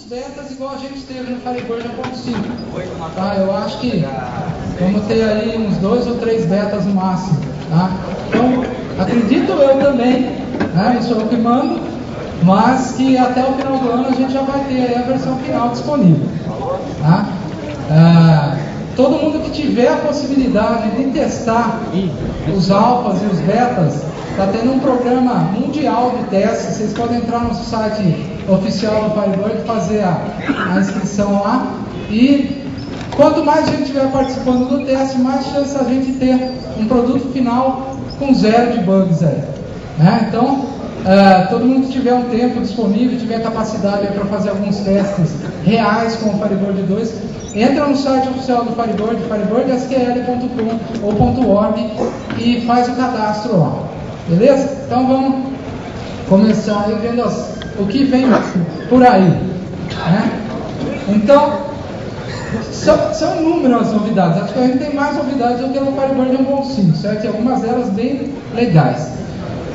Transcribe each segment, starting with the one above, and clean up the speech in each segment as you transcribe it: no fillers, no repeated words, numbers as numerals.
betas igual a gente teve no Firebird 1.5. Tá? Eu acho que vamos ter aí uns 2 ou 3 betas no máximo. Tá? Então, acredito eu também, né? Não sou eu que mando, mas que até o final do ano a gente já vai ter aí a versão final disponível. Tá? Todo mundo que tiver a possibilidade de testar os alfas e os betas, está tendo um programa mundial de testes. Vocês podem entrar no site oficial do Firebird, fazer a inscrição lá, e quanto mais gente estiver participando do teste, mais chance a gente ter um produto final com 0 de bugs aí, né? Então, todo mundo que tiver um tempo disponível, tiver capacidade para fazer alguns testes reais com o Firebird 2, entra no site oficial do Firebird, firebirdsql.com ou .org, e faz o cadastro lá, beleza? Então vamos começar aí vendo o que vem por aí, né? Então, são inúmeras novidades. Acho que a gente tem mais novidades do que no Firebird 1.5, certo? E algumas delas bem legais.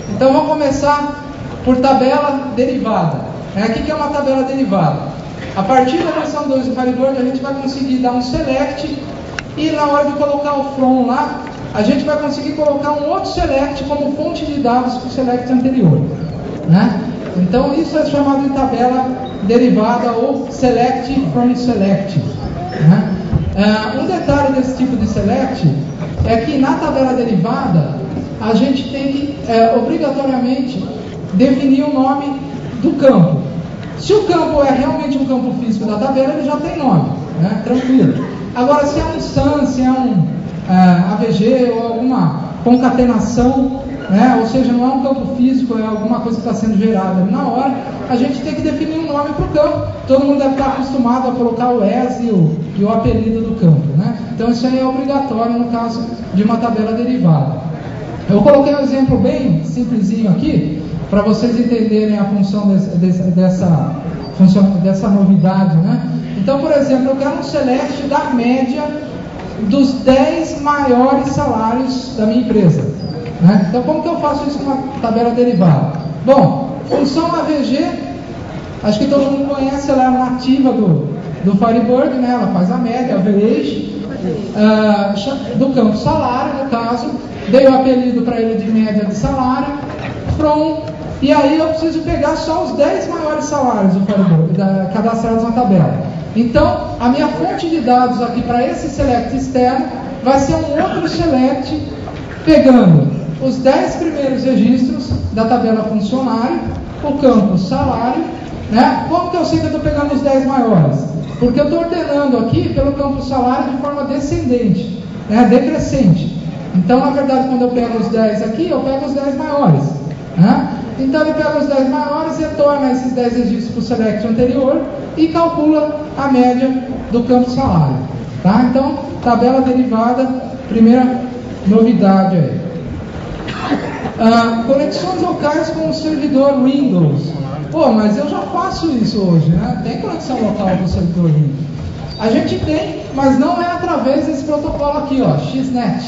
Então vamos começar por tabela derivada. O que é uma tabela derivada? A partir da versão 2 do Firebird, a gente vai conseguir dar um select, e na hora de colocar o from lá, a gente vai conseguir colocar um outro select como fonte de dados para o select anterior, né? Então isso é chamado de tabela derivada ou select from select, né? Um detalhe desse tipo de select é que na tabela derivada a gente tem que obrigatoriamente definir o nome do campo. Se o campo é realmente um campo físico da tabela, ele já tem nome, né? Tranquilo. Agora, se é um SUN, se é um AVG ou alguma concatenação, né? Ou seja, não é um campo físico, é alguma coisa que está sendo gerada na hora, a gente tem que definir um nome para o campo. Todo mundo deve estar acostumado a colocar o ES e o apelido do campo, né? Então isso aí é obrigatório no caso de uma tabela derivada. Eu coloquei um exemplo bem simplesinho aqui, para vocês entenderem a função dessa novidade, né? Então, por exemplo, eu quero um select da média dos 10 maiores salários da minha empresa, né? Então, como que eu faço isso com uma tabela derivada? Bom, função AVG, acho que todo mundo conhece, ela é nativa do Firebird, né? Ela faz a média, average, do campo salário, no caso, dei o apelido para ele de média de salário, from, e aí eu preciso pegar só os 10 maiores salários do Firebird, cadastrados na tabela. Então, a minha fonte de dados aqui para esse select externo vai ser um outro select pegando os 10 primeiros registros da tabela funcionário, o campo salário, né? Como que eu sei que eu estou pegando os 10 maiores? Porque eu estou ordenando aqui pelo campo salário de forma descendente, né? Decrescente. Então, na verdade, quando eu pego os 10 aqui, eu pego os 10 maiores, né? Então ele pega os 10 maiores, retorna esses 10 registros para o select anterior e calcula a média do campo salário, tá? Então, tabela derivada, primeira novidade aí. Conexões locais com o servidor Windows. Pô, mas eu já faço isso hoje, né? Tem conexão local com o servidor Windows. A gente tem, mas não é através desse protocolo aqui, ó, XNet,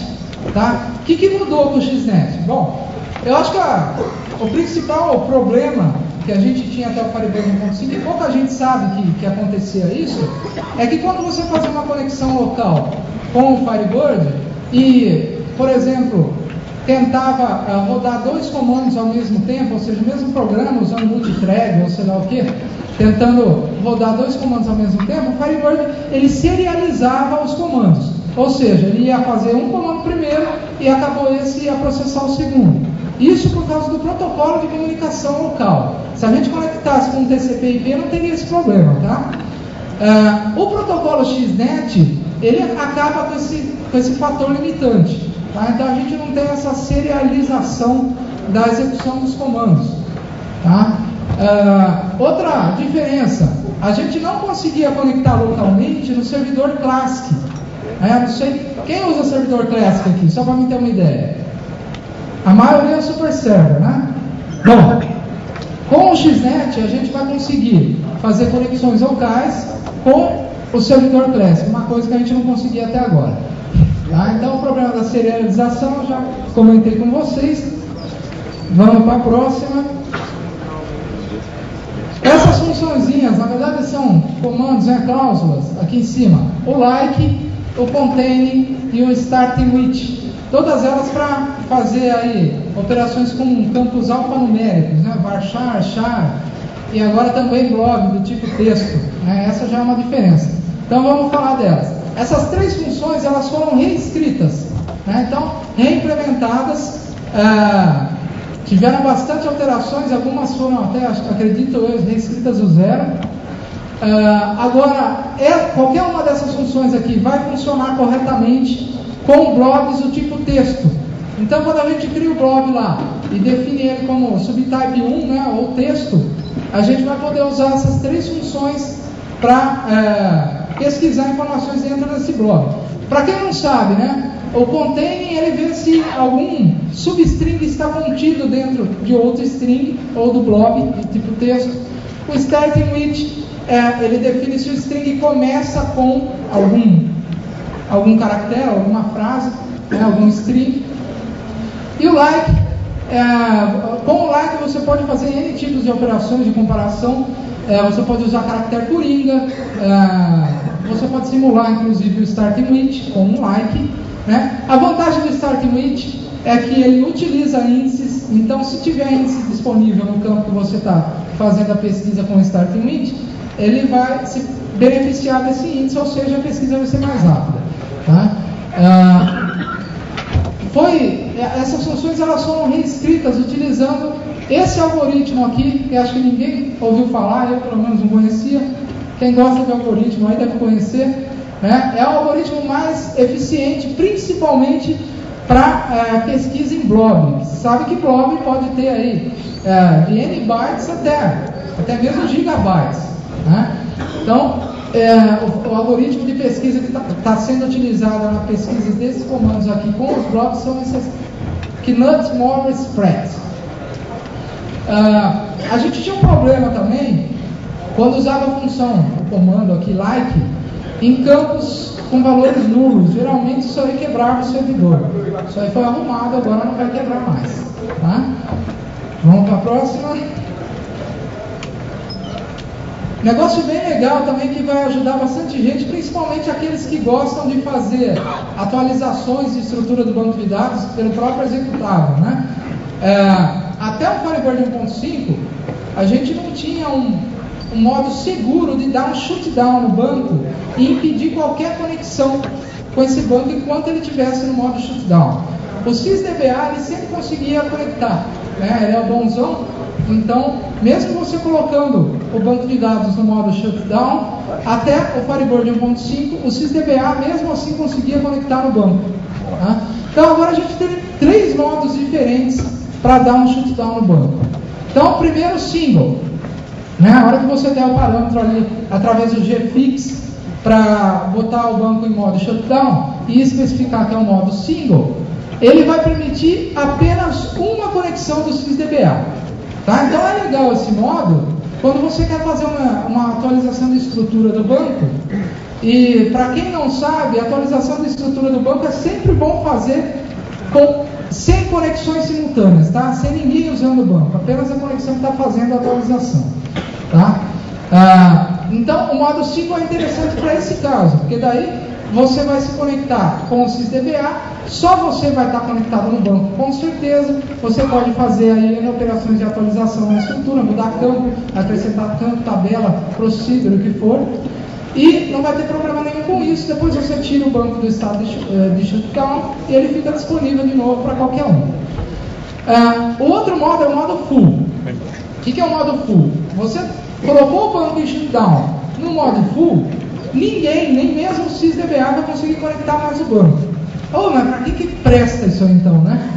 tá? O que mudou com o XNet? Bom, eu acho que o principal problema que a gente tinha até o Firebird 1.5, e pouca gente sabe que acontecia isso, é que quando você fazia uma conexão local com o Firebird e, por exemplo, tentava rodar 2 comandos ao mesmo tempo, ou seja, o mesmo programa, usando multithread ou sei lá o que, tentando rodar 2 comandos ao mesmo tempo, o Firebird ele serializava os comandos, ou seja, ele ia fazer um comando primeiro e acabou esse ia processar o segundo. Isso por causa do protocolo de comunicação local. Se a gente conectasse com o TCP/IP, não teria esse problema, tá? O protocolo XNet, ele acaba com esse fator limitante, tá? Então a gente não tem essa serialização da execução dos comandos, tá? Outra diferença, a gente não conseguia conectar localmente no servidor Classic. Não sei, quem usa servidor Classic aqui? Só para mim ter uma ideia. A maioria é super server, né? Bom, com o XNet a gente vai conseguir fazer conexões locais com o servidor Classic, uma coisa que a gente não conseguia até agora, tá? Então o problema da serialização eu já comentei com vocês. Vamos para a próxima. Essas funçõezinhas, na verdade são comandos, cláusulas, aqui em cima. O like, o containing e o starting with. Todas elas para fazer aí operações com campos alfanuméricos, né? Varchar, char, e agora também blob do tipo texto, né? Essa já é uma diferença. Então vamos falar delas. Essas três funções elas foram reescritas, né? Então reimplementadas, tiveram bastante alterações, algumas foram até, acredito eu, reescritas do zero. Agora, qualquer uma dessas funções aqui vai funcionar corretamente com blobs do tipo texto. Então, quando a gente cria o blob lá e define ele como subtype 1, né, ou texto, a gente vai poder usar essas três funções para pesquisar informações dentro desse blob. Para quem não sabe, né, o containing ele vê se algum substring está contido dentro de outro string ou do blob do tipo texto. O starting with ele define se o string começa com algum caractere, alguma frase, né, algum string. E o like, com o like você pode fazer N tipos de operações de comparação. Você pode usar caractere coringa, você pode simular inclusive o starting with com um like, né? A vantagem do starting with é que ele utiliza índices. Então, se tiver índice disponível no campo que você está fazendo a pesquisa com o starting with, ele vai se beneficiar desse índice, ou seja, a pesquisa vai ser mais rápida, tá? Essas funções elas foram reescritas utilizando esse algoritmo aqui, que acho que ninguém ouviu falar, eu pelo menos não conhecia. Quem gosta de algoritmo aí deve conhecer, né? É o algoritmo mais eficiente, principalmente para pesquisa em blob. Você sabe que blob pode ter aí de N bytes até mesmo gigabytes, né? Então, o algoritmo de pesquisa que está sendo utilizado na pesquisa desses comandos aqui com os blobs são esses Knut-Mohr Spread. A gente tinha um problema também quando usava a função, o comando aqui, like, em campos com valores nulos. Geralmente isso aí quebrava o servidor. Isso aí foi arrumado, agora não vai quebrar mais, tá? Vamos para a próxima. Negócio bem legal também que vai ajudar bastante gente, principalmente aqueles que gostam de fazer atualizações de estrutura do banco de dados pelo próprio executável, né? Até o Firebird 1.5, a gente não tinha um modo seguro de dar um shutdown no banco e impedir qualquer conexão com esse banco enquanto ele estivesse no modo shutdown. O SysDBA ele sempre conseguia conectar, né? Ele é o bonzão. Então, mesmo você colocando o banco de dados no modo shutdown, até o Firebird 1.5, o SysDBA mesmo assim conseguia conectar no banco, tá? Então agora a gente tem três modos diferentes para dar um shutdown no banco. Então, primeiro, single, né? A hora que você der o parâmetro ali através do gfix para botar o banco em modo shutdown e especificar que é o modo single, ele vai permitir apenas uma conexão do SysDBA. Tá? Então é legal esse modo quando você quer fazer uma atualização de estrutura do banco. E para quem não sabe, a atualização de estrutura do banco é sempre bom fazer sem conexões simultâneas, tá? Sem ninguém usando o banco, apenas a conexão que está fazendo a atualização, tá? Então o modo single é interessante para esse caso, porque daí você vai se conectar com o SysDBA, só você vai estar conectado no banco, com certeza. Você pode fazer aí operações de atualização na estrutura, mudar campo, acrescentar campo, tabela, procedure, o que for, e não vai ter problema nenhum com isso. Depois você tira o banco do estado de shutdown e ele fica disponível de novo para qualquer um. O outro modo é o modo full. O que é o modo full? Você colocou o banco em shutdown no modo full, ninguém, nem mesmo o SysDBA vai conseguir conectar mais o banco. Mas para que presta isso aí então, né?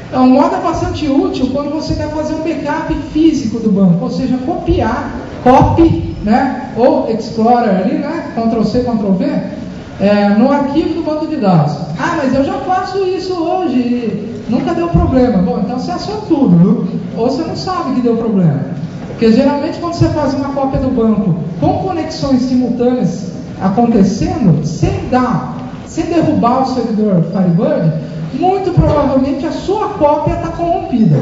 Então, o modo é bastante útil quando você quer fazer um backup físico do banco, ou seja, copiar, copy, né? Ou Explorer ali, né? Ctrl+C, Ctrl+V, no arquivo do banco de dados. Mas eu já faço isso hoje e nunca deu problema. Bom, então você é sortudo, viu? Ou você não sabe que deu problema. Porque geralmente quando você faz uma cópia do banco com conexões simultâneas acontecendo, sem derrubar o servidor Firebird, muito provavelmente a sua cópia está corrompida.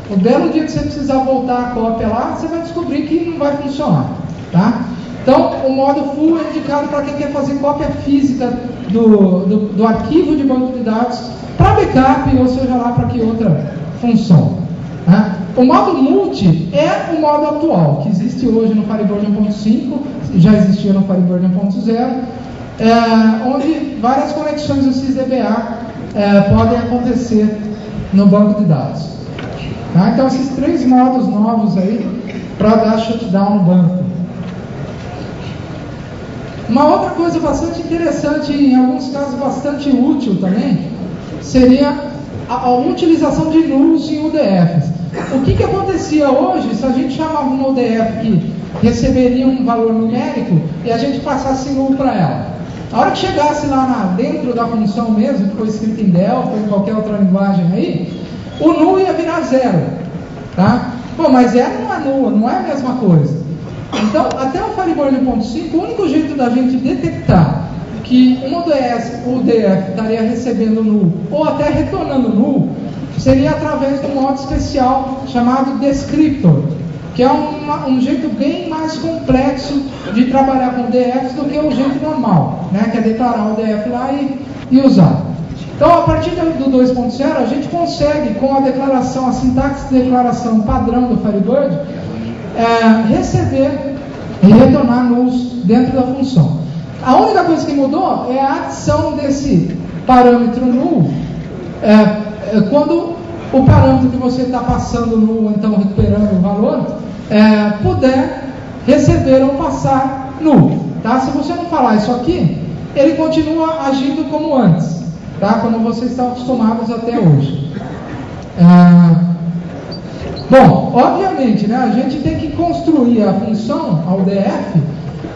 O belo dia que você precisar voltar a cópia lá, você vai descobrir que não vai funcionar. Tá? Então, o modo full é indicado para quem quer fazer cópia física do arquivo de banco de dados para backup, ou seja lá para que outra função. Né? O modo multi é o modo atual, que existe hoje no Firebird 1.5, já existia no Firebird 1.0, onde várias conexões do SysDBA podem acontecer no banco de dados. Tá? Então, esses 3 modos novos aí para dar shutdown no banco. Uma outra coisa bastante interessante, em alguns casos bastante útil também, seria a utilização de nulls em UDFs. O que acontecia hoje se a gente chamava uma UDF que receberia um valor numérico e a gente passasse null para ela? A hora que chegasse lá dentro da função mesmo, que foi escrito em Delphi ou em qualquer outra linguagem aí, o null ia virar 0. Tá? Bom, mas não é null, não é a mesma coisa. Então, até o Firebird 1.5, o único jeito da gente detectar que uma UDF estaria recebendo null ou até retornando null seria através de um modo especial chamado descriptor, que é um jeito bem mais complexo de trabalhar com DFs do que o jeito normal, né, que é declarar o DF lá e usar. Então, a partir do 2.0, a gente consegue, com a declaração, a sintaxe de declaração padrão do Firebird, receber e retornar nulls dentro da função. A única coisa que mudou é a adição desse parâmetro null quando o parâmetro que você está passando null, então recuperando o valor, puder receber ou passar null. Tá? Se você não falar isso aqui, ele continua agindo como antes, tá? Como vocês estão acostumados até hoje. Bom, obviamente, né, a gente tem que construir a função, a UDF,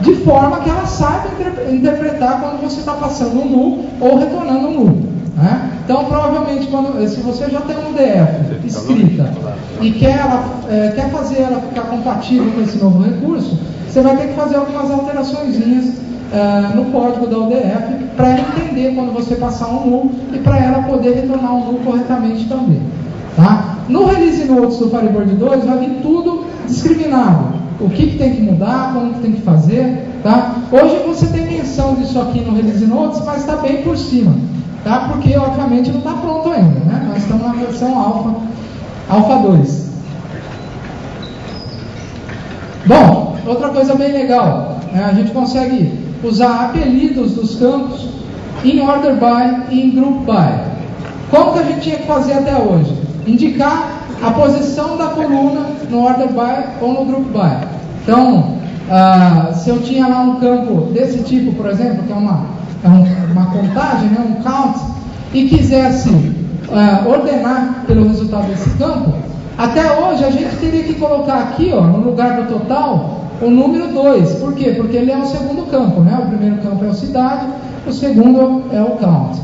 de forma que ela saiba interpretar quando você está passando um null ou retornando um null. Né? Então, provavelmente, se você já tem uma UDF escrita e quer fazer ela ficar compatível com esse novo recurso, você vai ter que fazer algumas alteraçõezinhas no código da UDF para ela entender quando você passar um null e para ela poder retornar um null corretamente também. Tá? No Release Notes do Firebird 2 vai vir tudo discriminado. O que tem que mudar, como que tem que fazer. Tá? Hoje você tem menção disso aqui no Release Notes, mas está bem por cima. Tá? Porque, obviamente, não está pronto ainda. Né? Nós estamos na versão Alpha 2. Bom, outra coisa bem legal. A gente consegue usar apelidos dos campos em Order By e em Group By. Como que a gente tinha que fazer até hoje? Indicar a posição da coluna no Order By ou no Group By. Então, se eu tinha lá um campo desse tipo, por exemplo, que é uma contagem, né, um count, e quisesse ordenar pelo resultado desse campo, até hoje a gente teria que colocar aqui, ó, no lugar do total, o número 2. Por quê? Porque ele é o segundo campo, né? O primeiro campo é a cidade, o segundo é o count.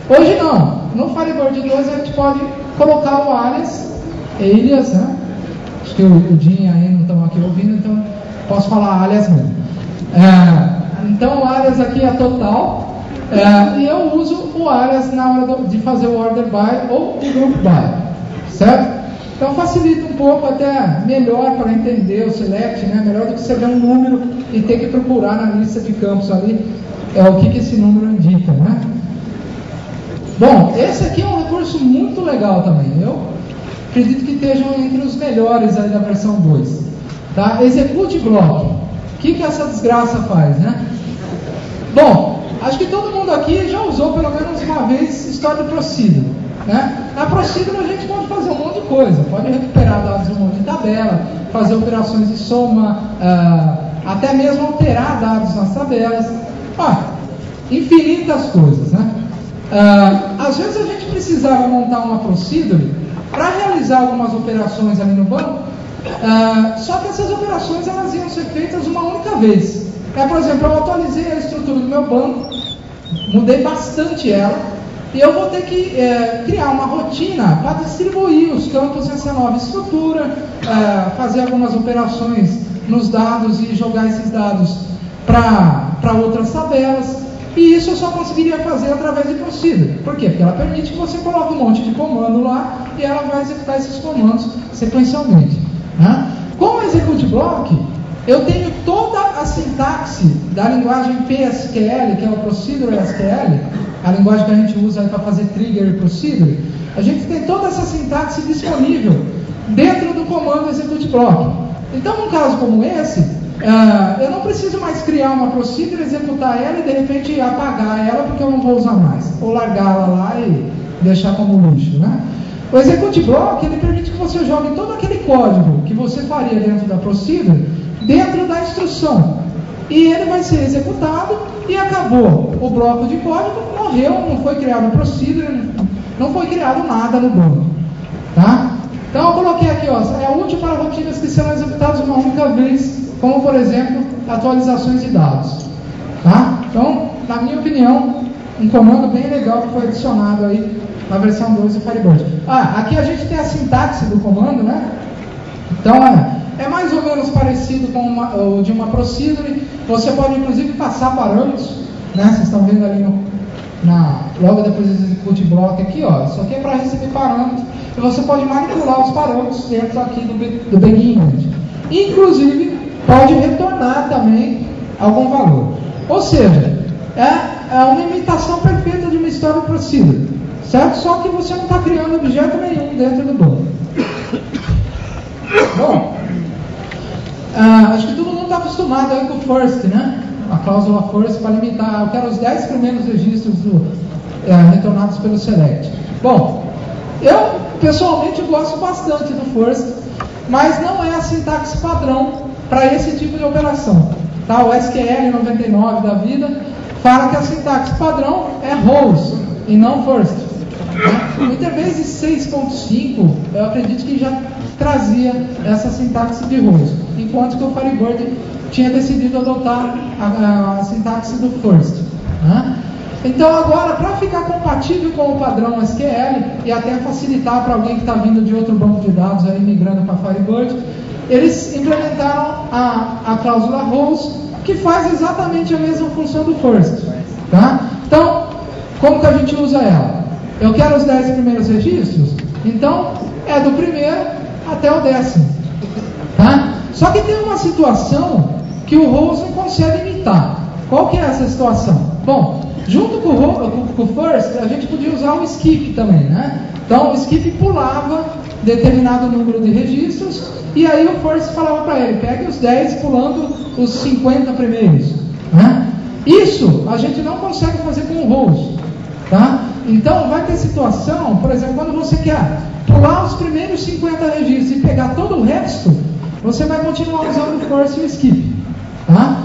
Hoje não. No Firebird 2 a gente pode colocar o alias, né? Acho que o Jim e a Anne não estão aqui ouvindo, então posso falar alias mesmo. Então o alias aqui é total, e eu uso o alias na hora de fazer o order by ou o group by, certo? Então facilita um pouco, até melhor para entender o select, né? Melhor do que você ver um número e ter que procurar na lista de campos ali o que esse número indica, né? Bom, esse aqui é um recurso muito legal também. Eu acredito que estejam entre os melhores aí da versão 2. Tá? Execute block. O que essa desgraça faz, né? Bom, acho que todo mundo aqui já usou pelo menos uma vez Stored Procedure, né? Na Procedure a gente pode fazer um monte de coisa. Pode recuperar dados de um monte de tabela, fazer operações de soma, até mesmo alterar dados nas tabelas. Infinitas coisas, né? Às vezes a gente precisava montar uma procedure para realizar algumas operações ali no banco, só que essas operações elas iam ser feitas uma única vez. Por exemplo, eu atualizei a estrutura do meu banco, mudei bastante ela, e eu vou ter que criar uma rotina para distribuir os campos nessa nova estrutura, fazer algumas operações nos dados e jogar esses dados para outras tabelas. E isso eu só conseguiria fazer através de Procedure. Por quê? Porque ela permite que você coloque um monte de comando lá e ela vai executar esses comandos sequencialmente. Né? Com o Execute Block, eu tenho toda a sintaxe da linguagem PSQL, que é o Procedure SQL, a linguagem que a gente usa para fazer trigger e procedure. A gente tem toda essa sintaxe disponível dentro do comando execute block. Então, num caso como esse, eu não preciso mais criar uma procedure, executar ela e de repente apagar ela porque eu não vou usar mais, ou largá-la lá e deixar como lixo, né? O execute block, ele permite que você jogue todo aquele código que você faria dentro da procedure dentro da instrução, e ele vai ser executado e acabou. O bloco de código morreu, não foi criado procedure, não foi criado nada no banco, tá? Então eu coloquei aqui, ó, é útil para rotinas que serão executadas uma única vez, como por exemplo atualizações de dados, tá? Então, na minha opinião, um comando bem legal que foi adicionado aí na versão 2 do Firebird. Aqui a gente tem a sintaxe do comando, né? Então é mais ou menos parecido com o de uma procedure. Você pode inclusive passar parâmetros, né? Vocês estão vendo ali logo depois do execute block aqui, ó. Isso aqui é para receber parâmetros. E você pode manipular os parâmetros dentro aqui do begin. Inclusive pode retornar também algum valor. Ou seja, é uma imitação perfeita de uma história procedure, certo? Só que você não está criando objeto nenhum dentro do banco. Bom, acho que todo mundo está acostumado aí com o first, né? A cláusula first para limitar, eu quero os 10 primeiros registros retornados pelo select. Bom, eu pessoalmente gosto bastante do first, mas não é a sintaxe padrão para esse tipo de operação, tá? O SQL 99 da vida fala que a sintaxe padrão é rows e não first. O Interbase 6.5 eu acredito que já trazia essa sintaxe de rows, enquanto que o Firebird tinha decidido adotar a sintaxe do first, né? Então agora, para ficar compatível com o padrão SQL e até facilitar para alguém que está vindo de outro banco de dados aí migrando para Firebird, eles implementaram a cláusula rows, que faz exatamente a mesma função do first, tá? Então, como que a gente usa ela? Eu quero os 10 primeiros registros, então é do primeiro até o 10º, tá? Só que tem uma situação que o rows não consegue imitar. Qual que é essa situação? Bom, junto com o first, a gente podia usar o skip também, né? Então o skip pulava determinado número de registros, e aí o first falava para ele, pegue os 10 pulando os 50 primeiros, né? Isso a gente não consegue fazer com o rows, tá? Então vai ter situação, por exemplo, quando você quer pular os primeiros 50 registros e pegar todo o resto, você vai continuar usando o first e o skip, tá?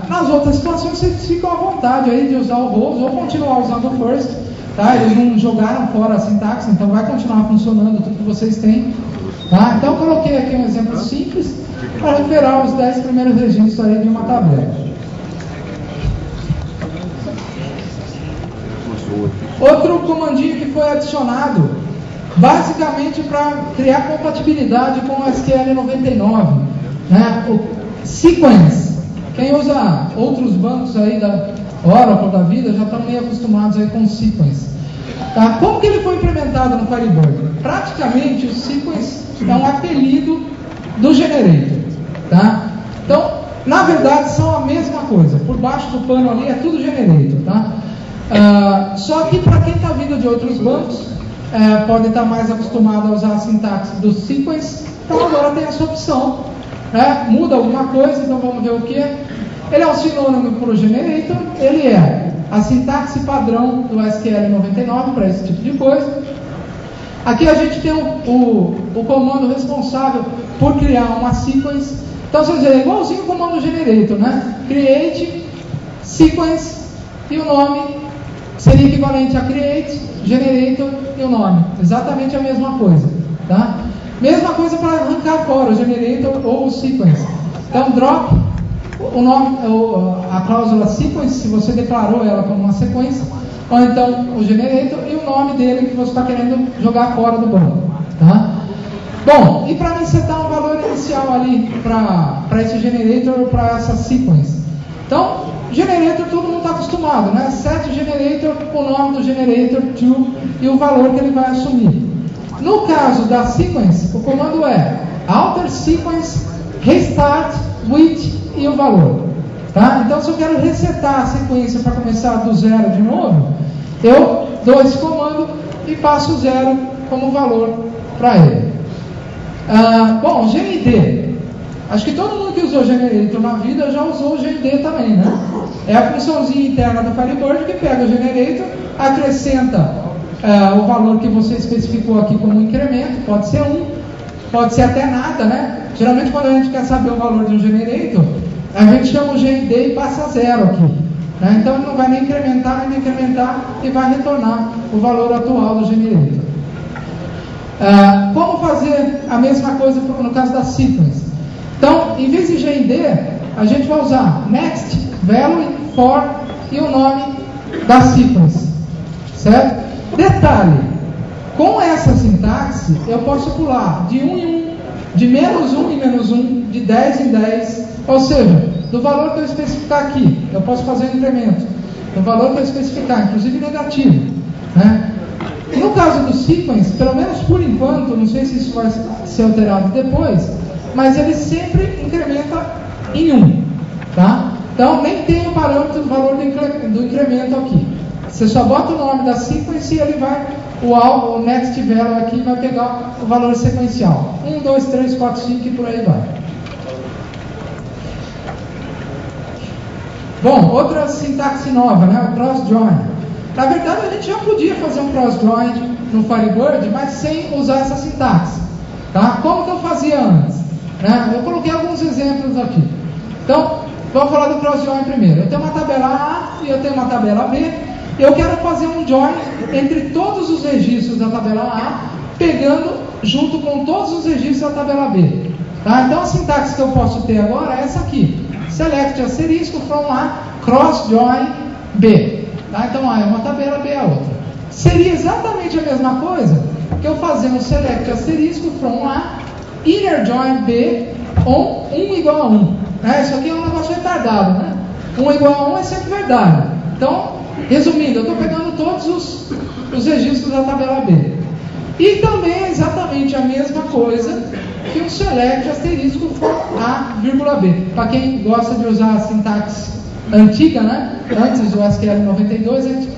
Nas outras situações vocês ficam à vontade aí de usar o rows ou continuar usando o first, tá? Eles não jogaram fora a sintaxe, então vai continuar funcionando tudo que vocês têm, tá? Então eu coloquei aqui um exemplo simples para referar os 10 primeiros registros aí de uma tabela. Outro comandinho que foi adicionado, basicamente para criar compatibilidade com o SQL 99, né? O sequence. Quem usa outros bancos aí da Oracle da vida já estão meio acostumados aí com o sequence. Tá? Como que ele foi implementado no Firebird? Praticamente o sequence é um apelido do generator, tá? Então, na verdade, são a mesma coisa. Por baixo do pano ali é tudo generator, tá? Só que para quem está vindo de outros bancos, pode estar mais acostumado a usar a sintaxe do sequence, então agora tem essa opção, né? Muda alguma coisa, então vamos ver o que é. Ele é um sinônimo para o generator, ele é a sintaxe padrão do SQL 99 para esse tipo de coisa. Aqui a gente tem o comando responsável por criar uma sequence. Então vocês veem, é igualzinho o comando generator, né? Create, sequence e o nome seria equivalente a create, generator e o nome. Exatamente a mesma coisa, tá? Mesma coisa para arrancar fora o generator ou o sequence. Então drop o nome, a cláusula sequence, se você declarou ela como uma sequência, ou então o generator e o nome dele que você está querendo jogar fora do banco, tá? Bom, e para mim setar um valor inicial ali para esse generator ou para essa sequence. Então, generator todo mundo está acostumado, né? Set generator, o nome do generator, to, e o valor que ele vai assumir. No caso da sequence, o comando é alter sequence restart, with e o valor. Tá? Então, se eu quero resetar a sequência para começar do zero de novo, eu dou esse comando e passo o zero como valor para ele. Bom, GID. Acho que todo mundo que usou Generator na vida já usou o GID também, né? É a funçãozinha interna do Firebird que pega o Generator, acrescenta o valor que você especificou aqui como incremento, pode ser 1, pode ser até nada, né? Geralmente quando a gente quer saber o valor de um Generator, a gente chama o GID e passa a 0 aqui. Né? Então ele não vai nem incrementar e vai retornar o valor atual do Generator. Como fazer a mesma coisa no caso da sequence? Então, em vez de GID, a gente vai usar next, value, for e o nome da sequence. Certo? Detalhe, com essa sintaxe eu posso pular de 1 em 1, de menos 1 em menos 1, de 10 em 10, ou seja, do valor que eu especificar aqui, eu posso fazer um incremento, do valor que eu especificar, inclusive negativo. Né? E no caso do sequence, pelo menos por enquanto, não sei se isso vai ser alterado depois, mas ele sempre incrementa em 1. Tá? Então nem tem o parâmetro do valor do incremento aqui. Você só bota o nome da sequence e ele vai, o next value aqui vai pegar o valor sequencial. 1, 2, 3, 4, 5 e por aí vai. Bom, outra sintaxe nova, né? O cross-join. Na verdade, a gente já podia fazer um cross-join no Firebird, mas sem usar essa sintaxe. Tá? Como que eu fazia antes? Né? Eu coloquei alguns exemplos aqui. Então, vamos falar do cross-join primeiro. Eu tenho uma tabela A e eu tenho uma tabela B. Eu quero fazer um join entre todos os registros da tabela A, pegando junto com todos os registros da tabela B. Tá? Então, a sintaxe que eu posso ter agora é essa aqui. Select asterisco from A, cross join B. Tá? Então A é uma tabela, B é a outra. Seria exatamente a mesma coisa que eu fazer um select asterisco from A, inner join B, on 1 igual a 1. Isso aqui é um negócio retardado, né? 1 igual a 1 é sempre verdade. Então, resumindo, eu estou pegando todos os registros da tabela B. E também é exatamente a mesma coisa que um select asterisco for A, vírgula B. Para quem gosta de usar a sintaxe antiga, né? Antes do SQL 92, a gente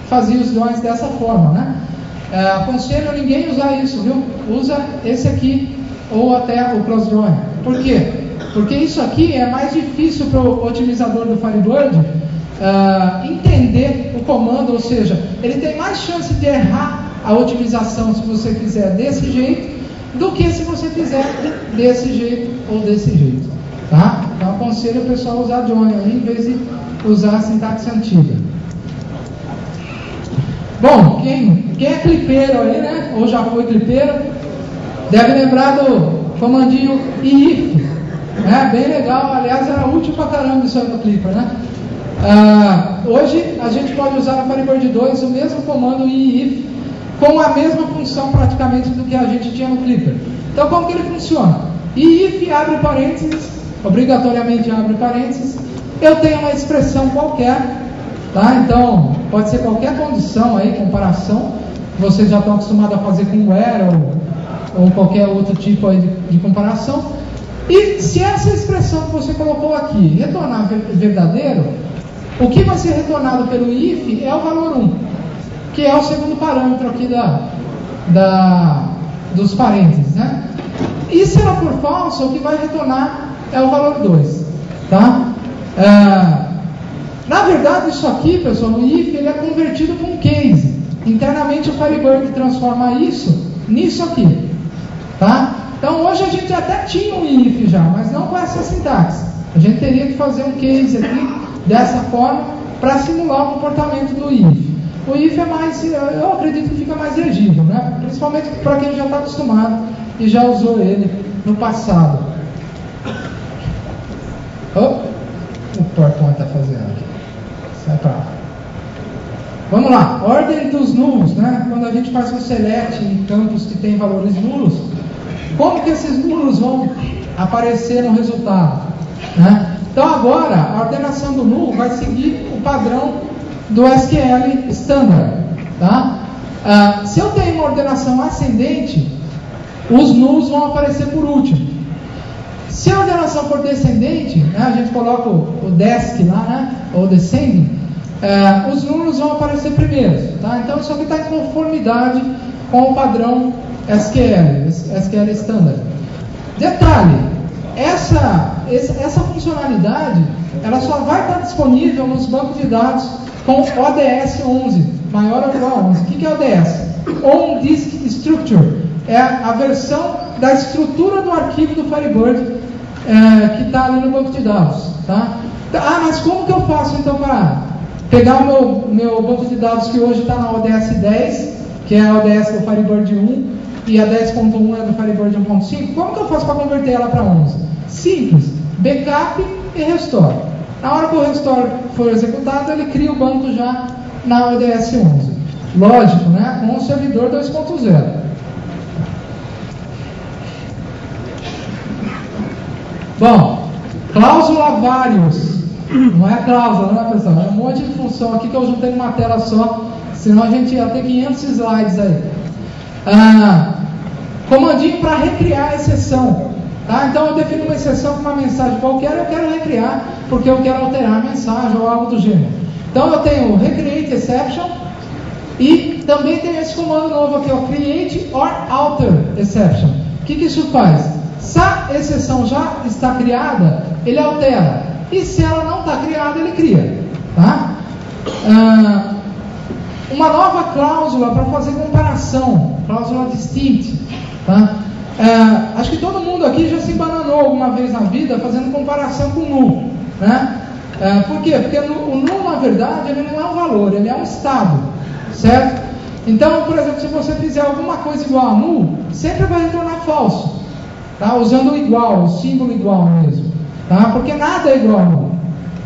fazia os joins dessa forma, né? Aconselho ninguém usar isso, viu? Usa esse aqui ou até o cross join. Por quê? Porque isso aqui é mais difícil para o otimizador do Firebird entender o comando, ou seja, ele tem mais chance de errar a otimização se você fizer desse jeito do que se você fizer desse jeito ou desse jeito. Tá? Então aconselho o pessoal a usar join aí, em vez de usar a sintaxe antiga. Bom, quem é clipeiro aí, né? Ou já foi clipeiro, deve lembrar do comandinho if. Bem legal, aliás era útil pra caramba isso aí no Clipper, né? Hoje a gente pode usar no Firebird 2 o mesmo comando if com a mesma função praticamente do que a gente tinha no Clipper. Então como que ele funciona? If abre parênteses, obrigatoriamente abre parênteses, eu tenho uma expressão qualquer, tá? Então pode ser qualquer condição aí, comparação, vocês já estão acostumados a fazer com where ou qualquer outro tipo aí de comparação. E se essa expressão que você colocou aqui retornar verdadeiro, o que vai ser retornado pelo if é o valor 1, que é o segundo parâmetro aqui dos parênteses, né? E se ela for falsa, o que vai retornar é o valor 2, tá? Na verdade, isso aqui, pessoal, o if ele é convertido com case. Internamente o Firebird transforma isso nisso aqui, tá? Então hoje a gente até tinha um if já, mas não com essa sintaxe. A gente teria que fazer um case aqui dessa forma para simular o comportamento do if. O if é mais, eu acredito que fica mais legível, né? Principalmente para quem já está acostumado e já usou ele no passado. O PowerPoint está fazendo aqui. Sai para lá. Vamos lá, ordem dos nulos, né? Quando a gente faz um select em campos que tem valores nulos, como que esses nulos vão aparecer no resultado, né? Então agora a ordenação do nulo vai seguir o padrão do SQL standard, tá? Se eu tenho uma ordenação ascendente, os nulos vão aparecer por último. Se a ordenação for descendente, né, a gente coloca o desc lá, né, ou descending, os números vão aparecer primeiros, tá? Então isso aqui está em conformidade com o padrão SQL Standard. Detalhe, essa funcionalidade ela só vai estar disponível nos bancos de dados com ODS 11, maior ou igual a 11. O que é ODS? On Disk Structure. É a versão da estrutura do arquivo do Firebird que está ali no banco de dados. Tá? Mas como que eu faço então para pegar o meu banco de dados que hoje está na ODS 10, que é a ODS do Firebird 1, e a 10.1 é do Firebird 1.5? Como que eu faço para converter ela para 11? Simples, backup e restore. Na hora que o restore for executado, ele cria o banco já na ODS 11. Lógico, né? Com o servidor 2.0. Bom, cláusula vários. Não é cláusula, né, pessoal? É um monte de função aqui que eu juntei numa tela só, senão a gente ia ter 500 slides aí. Comandinho para recriar a exceção. Tá? Então eu defino uma exceção com uma mensagem qualquer, eu quero recriar porque eu quero alterar a mensagem ou algo do gênero. Então eu tenho o recreate exception e também tenho esse comando novo aqui, o create or alter exception. O que isso faz? Se a exceção já está criada, ele altera. E se ela não está criada, ele cria. Tá? Uma nova cláusula para fazer comparação, cláusula distinct. Tá? Acho que todo mundo aqui já se embananou alguma vez na vida fazendo comparação com o null. Né? Por quê? Porque o null, na verdade, ele não é um valor, ele é um estado. Certo? Então, por exemplo, se você fizer alguma coisa igual a null, sempre vai retornar falso. Tá? Usando o igual, o símbolo igual mesmo. Tá? Porque nada é igual a null.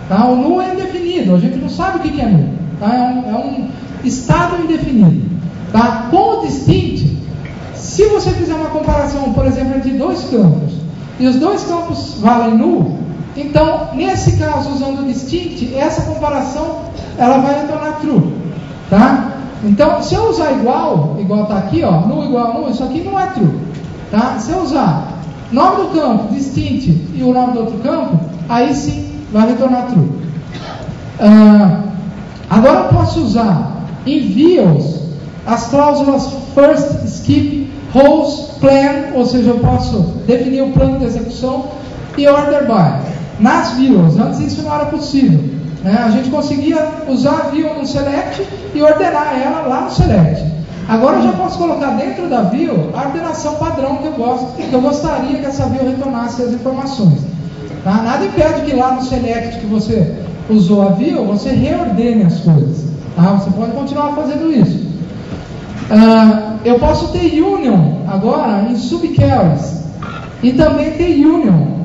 Tá? O null é indefinido, a gente não sabe o que é null. Tá? É um estado indefinido. Tá? Com o distinct, se você fizer uma comparação, por exemplo, entre dois campos, e os dois campos valem null, então, nesse caso, usando o distinct, essa comparação ela vai retornar true. Tá? Então, se eu usar igual está aqui, ó, null igual a null, isso aqui não é true. Tá? Se eu usar nome do campo, distinct, e o nome do outro campo, aí sim vai retornar true. Agora eu posso usar em views as cláusulas first, skip, rows, plan, ou seja, eu posso definir o plano de execução, e order by. Nas views, antes isso não era possível. Né? A gente conseguia usar a view no select e ordenar ela lá no select. Agora eu já posso colocar dentro da view a ordenação padrão que eu gostaria que essa view retornasse as informações. Tá? Nada impede que lá no select que você usou a view, você reordene as coisas. Tá? Você pode continuar fazendo isso. Eu posso ter union agora em subqueries e também ter union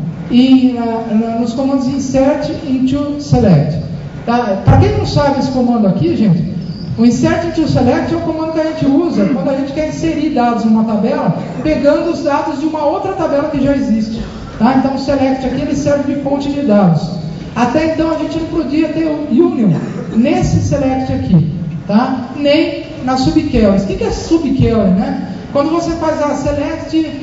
nos comandos insert into select. Tá? Para quem não sabe esse comando aqui, gente, o insert into select é o comando que a gente usa quando a gente quer inserir dados numa tabela, pegando os dados de uma outra tabela que já existe. Tá? Então o select aqui ele serve de fonte de dados. Até então a gente não podia ter o union nesse select aqui, tá? Nem na subqueries. O que é subquery, né? Quando você faz a select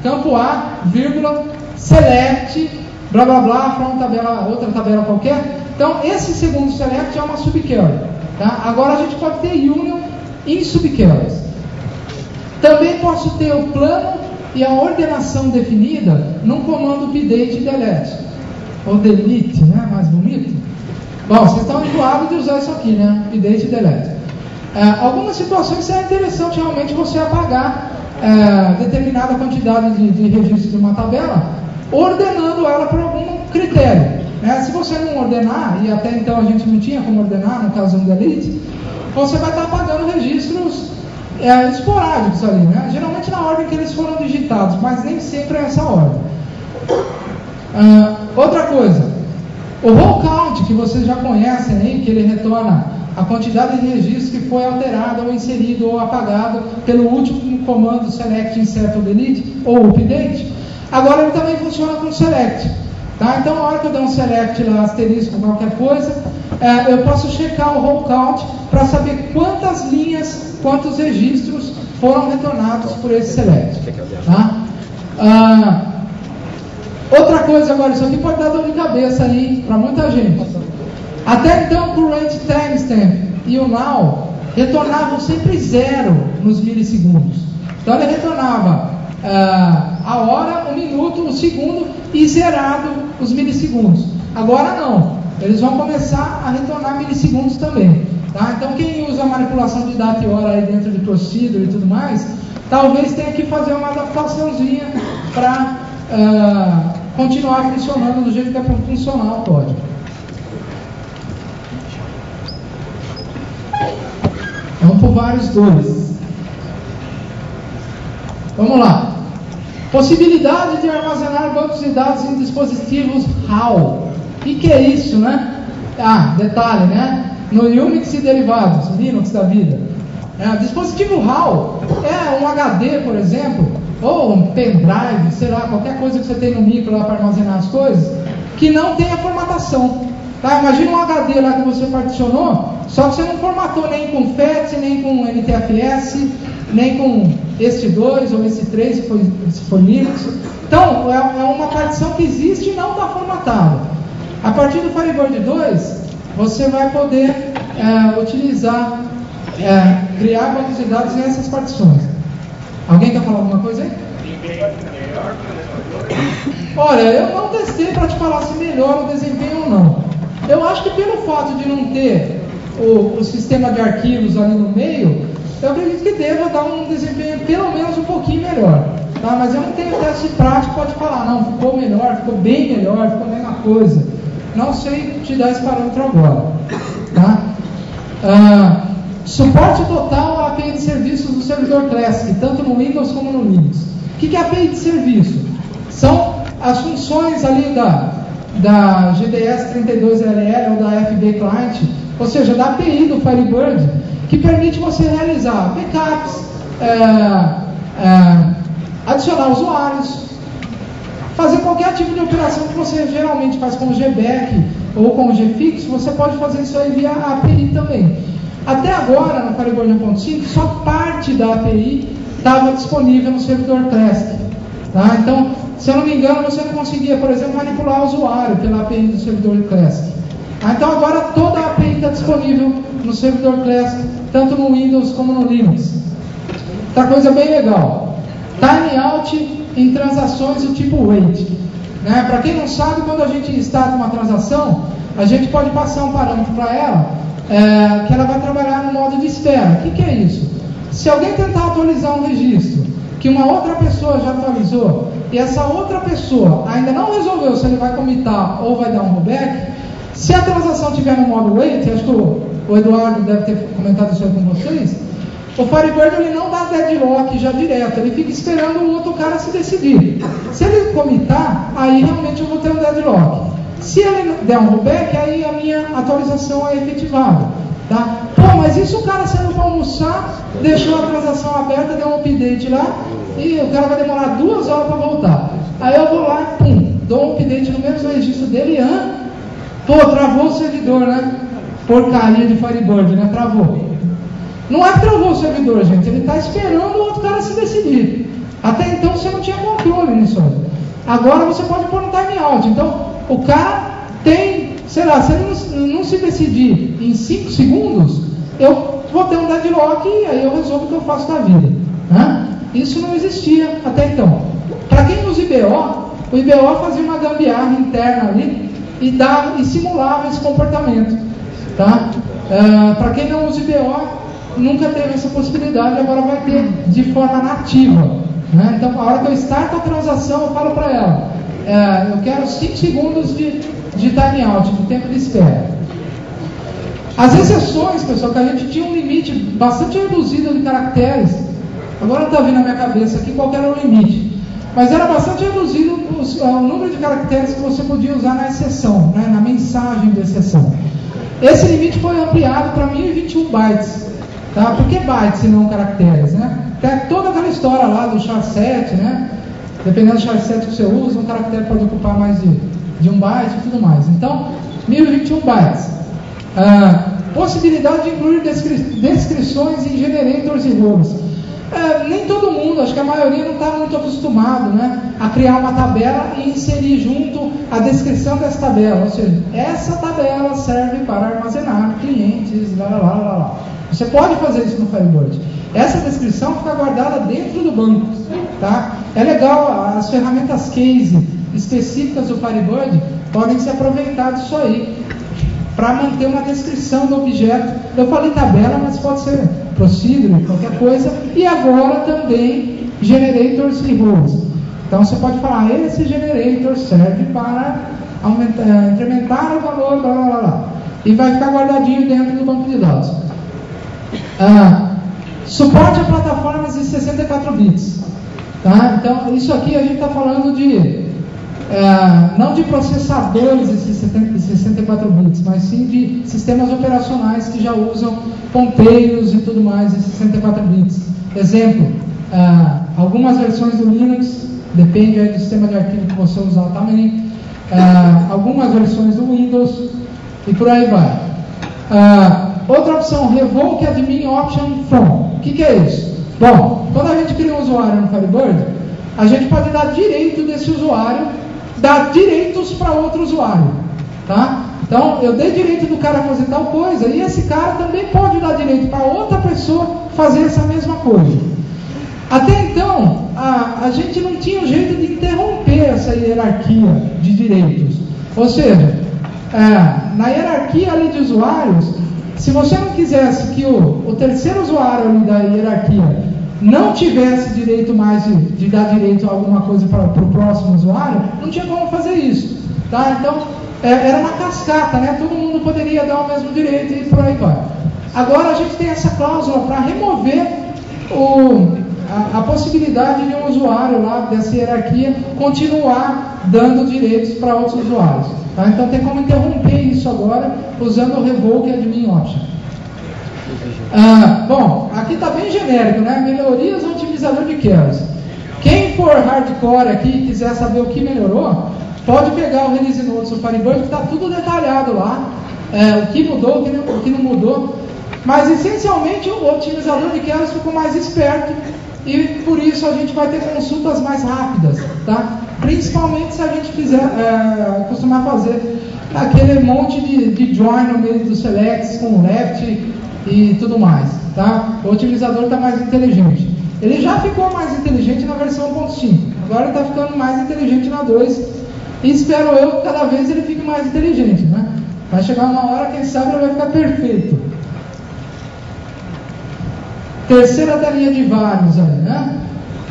campo A, vírgula, select, blá blá blá, from outra tabela qualquer. Então esse segundo select é uma subquery. Tá? Agora a gente pode ter union em subqueries. Também posso ter o plano e a ordenação definida num comando update e delete. Ou delete, né? Mais bonito. Bom, vocês estão enjoados de usar isso aqui, né? Update e delete. Algumas situações é interessante realmente você apagar determinada quantidade de registros de uma tabela, ordenando ela por algum critério. Se você não ordenar, e até então a gente não tinha como ordenar, no caso do delete, você vai estar apagando registros esporádicos ali, né? Geralmente na ordem que eles foram digitados, mas nem sempre é essa ordem. Outra coisa, o roll count, que vocês já conhecem aí, que ele retorna a quantidade de registros que foi alterado ou inserido ou apagado pelo último comando select, insert ou delete ou update, agora ele também funciona com select. Tá? Então, na hora que eu der um select lá, asterisco, qualquer coisa, eu posso checar o roll count para saber quantas linhas, quantos registros foram retornados por esse select. Tá? Outra coisa agora, isso aqui pode dar dor de cabeça aí para muita gente. Até então, o current timestamp e o now retornavam sempre 0 nos milissegundos. Então ele retornava a hora, o minuto, o segundo e zerado os milissegundos. Agora não, eles vão começar a retornar milissegundos também. Tá? Então quem usa a manipulação de data e hora aí dentro de procedure e tudo mais, talvez tenha que fazer uma adaptaçãozinha para continuar funcionando do jeito que é para funcionar o código. Vamos por vários dois. Vamos lá. Possibilidade de armazenar bancos de dados em dispositivos RAW. O que é isso, né? Detalhe, né? No Unix e derivados, Linux da vida. Dispositivo RAW é um HD, por exemplo, ou um pendrive, sei lá, qualquer coisa que você tem no micro lá para armazenar as coisas, que não tem a formatação. Tá? Imagina um HD lá que você particionou, só que você não formatou nem com FAT, nem com NTFS, nem com EST2 ou EST3, se for Linux. Então, é uma partição que existe e não está formatada. A partir do Firebird 2, você vai poder utilizar, criar bancos de dados nessas partições. Alguém quer falar alguma coisa aí? Olha, eu não testei para te falar se melhora o desempenho ou não. Eu acho que pelo fato de não ter o sistema de arquivos ali no meio, eu acredito que deva dar um desempenho pelo menos um pouquinho melhor. Tá? Mas eu não tenho teste prático para te falar, não, ficou melhor, ficou bem melhor, ficou a mesma coisa. Não sei te dar esse parâmetro agora. Tá? Suporte total à API de serviços do servidor Classic, tanto no Windows como no Linux. O que é API de serviço? São as funções ali da GDS 32LL ou da FB Client, ou seja, da API do Firebird, que permite você realizar backups, adicionar usuários, fazer qualquer tipo de operação que você geralmente faz com o GBack ou com o GFix, você pode fazer isso aí via API também. Até agora, no Firebird 1.5, só parte da API estava disponível no servidor Classic. Tá? Então, se eu não me engano, você não conseguia, por exemplo, manipular o usuário pela API do servidor Classic. Então agora toda a API está disponível no servidor Classic, tanto no Windows como no Linux. Outra coisa bem legal, timeout em transações do tipo wait. Né? Para quem não sabe, quando a gente starta uma transação, a gente pode passar um parâmetro para ela, que ela vai trabalhar no modo de espera. O que é isso? Se alguém tentar atualizar um registro que uma outra pessoa já atualizou, e essa outra pessoa ainda não resolveu se ele vai commitar ou vai dar um rollback, se a transação estiver no modo wait, acho que o Eduardo deve ter comentado isso aí com vocês, o Firebird ele não dá deadlock já direto, ele fica esperando o outro cara se decidir. Se ele commitar, aí realmente eu vou ter um deadlock. Se ele der um rollback, aí a minha atualização é efetivada. Tá? Pô, mas isso o cara saiu para almoçar, deixou a transação aberta, deu um update lá, e o cara vai demorar 2 horas para voltar. Aí eu vou lá, dou um update no mesmo registro dele, pô, travou o servidor, né? Porcaria de Firebird, né? Travou. Não é que travou o servidor, gente, ele está esperando o outro cara se decidir. Até então você não tinha controle nisso aí. Agora você pode pôr no timeout. Então, o cara tem, sei lá, se ele não se decidir em 5 segundos, eu vou ter um deadlock e aí eu resolvo o que eu faço da vida. Isso não existia até então. Para quem usa IBO, o IBO fazia uma gambiarra interna ali e simulava esse comportamento. Tá? Para quem não usa IBO, nunca teve essa possibilidade, agora vai ter de forma nativa. Né? Então, a hora que eu starto a transação, eu falo para ela, eu quero 5 segundos de timeout, de tempo de espera. As exceções, pessoal, que a gente tinha um limite bastante reduzido de caracteres, agora não está vindo na minha cabeça aqui qual era o limite, mas era bastante reduzido o número de caracteres que você podia usar na exceção, né? Na mensagem de exceção. Esse limite foi ampliado para 1021 bytes. Tá? Por que bytes e não caracteres? Né? Tem toda aquela história lá do char7, né? Dependendo do char7 que você usa, um caractere pode ocupar mais de 1 byte e tudo mais. Então, 1021 bytes. Possibilidade de incluir descrições em generators e roles. Nem todo mundo, acho que a maioria não está muito acostumado, né, a criar uma tabela e inserir junto a descrição dessa tabela. Ou seja, essa tabela serve para armazenar clientes, lá, lá, lá, lá. Você pode fazer isso no Firebird. Essa descrição fica guardada dentro do banco, tá? É legal, as ferramentas case específicas do Firebird podem ser aproveitadas isso aí, para manter uma descrição do objeto. Eu falei tabela, mas pode ser procedure, qualquer coisa. E agora também generators e rows. Então você pode falar, esse generator serve para incrementar o valor, blá, blá, blá, e vai ficar guardadinho dentro do banco de dados. Suporte a plataformas de 64 bits. Tá? Então isso aqui a gente está falando de não de processadores de 64 bits, mas sim de sistemas operacionais que já usam ponteiros e tudo mais em 64 bits. Exemplo, algumas versões do Linux, depende aí do sistema de arquivo que você usar também, algumas versões do Windows e por aí vai. Outra opção, Revoke Admin Option From. O que é isso? Bom, quando a gente cria um usuário no Firebird, a gente pode dar direito desse usuário, dar direitos para outro usuário, tá? Então, eu dei direito do cara fazer tal coisa, e esse cara também pode dar direito para outra pessoa fazer essa mesma coisa. Até então, a gente não tinha um jeito de interromper essa hierarquia de direitos. Ou seja, na hierarquia ali de usuários, se você não quisesse que o terceiro usuário ali da hierarquia não tivesse direito mais de dar direito a alguma coisa para o próximo usuário, não tinha como fazer isso, tá? Então, era uma cascata, né? Todo mundo poderia dar o mesmo direito e por aí vai. Agora a gente tem essa cláusula para remover a possibilidade de um usuário lá dessa hierarquia continuar dando direitos para outros usuários, tá? Então tem como interromper isso agora usando o Revoke Admin Option. Bom, aqui está bem genérico, né? Melhorias no otimizador de queries. Quem for hardcore aqui e quiser saber o que melhorou, pode pegar o Release Notes do Firebird, que está tudo detalhado lá, o que mudou, o que não mudou. Mas essencialmente o otimizador de queries ficou mais esperto e por isso a gente vai ter consultas mais rápidas, tá? Principalmente se a gente costumar fazer aquele monte de join no meio dos selects com left e tudo mais, tá? O otimizador está mais inteligente. Ele já ficou mais inteligente na versão 1.5, agora ele está ficando mais inteligente na 2 e espero eu que cada vez ele fique mais inteligente, né? Vai chegar uma hora, quem sabe, ele vai ficar perfeito. Terceira telinha de vários aí, né?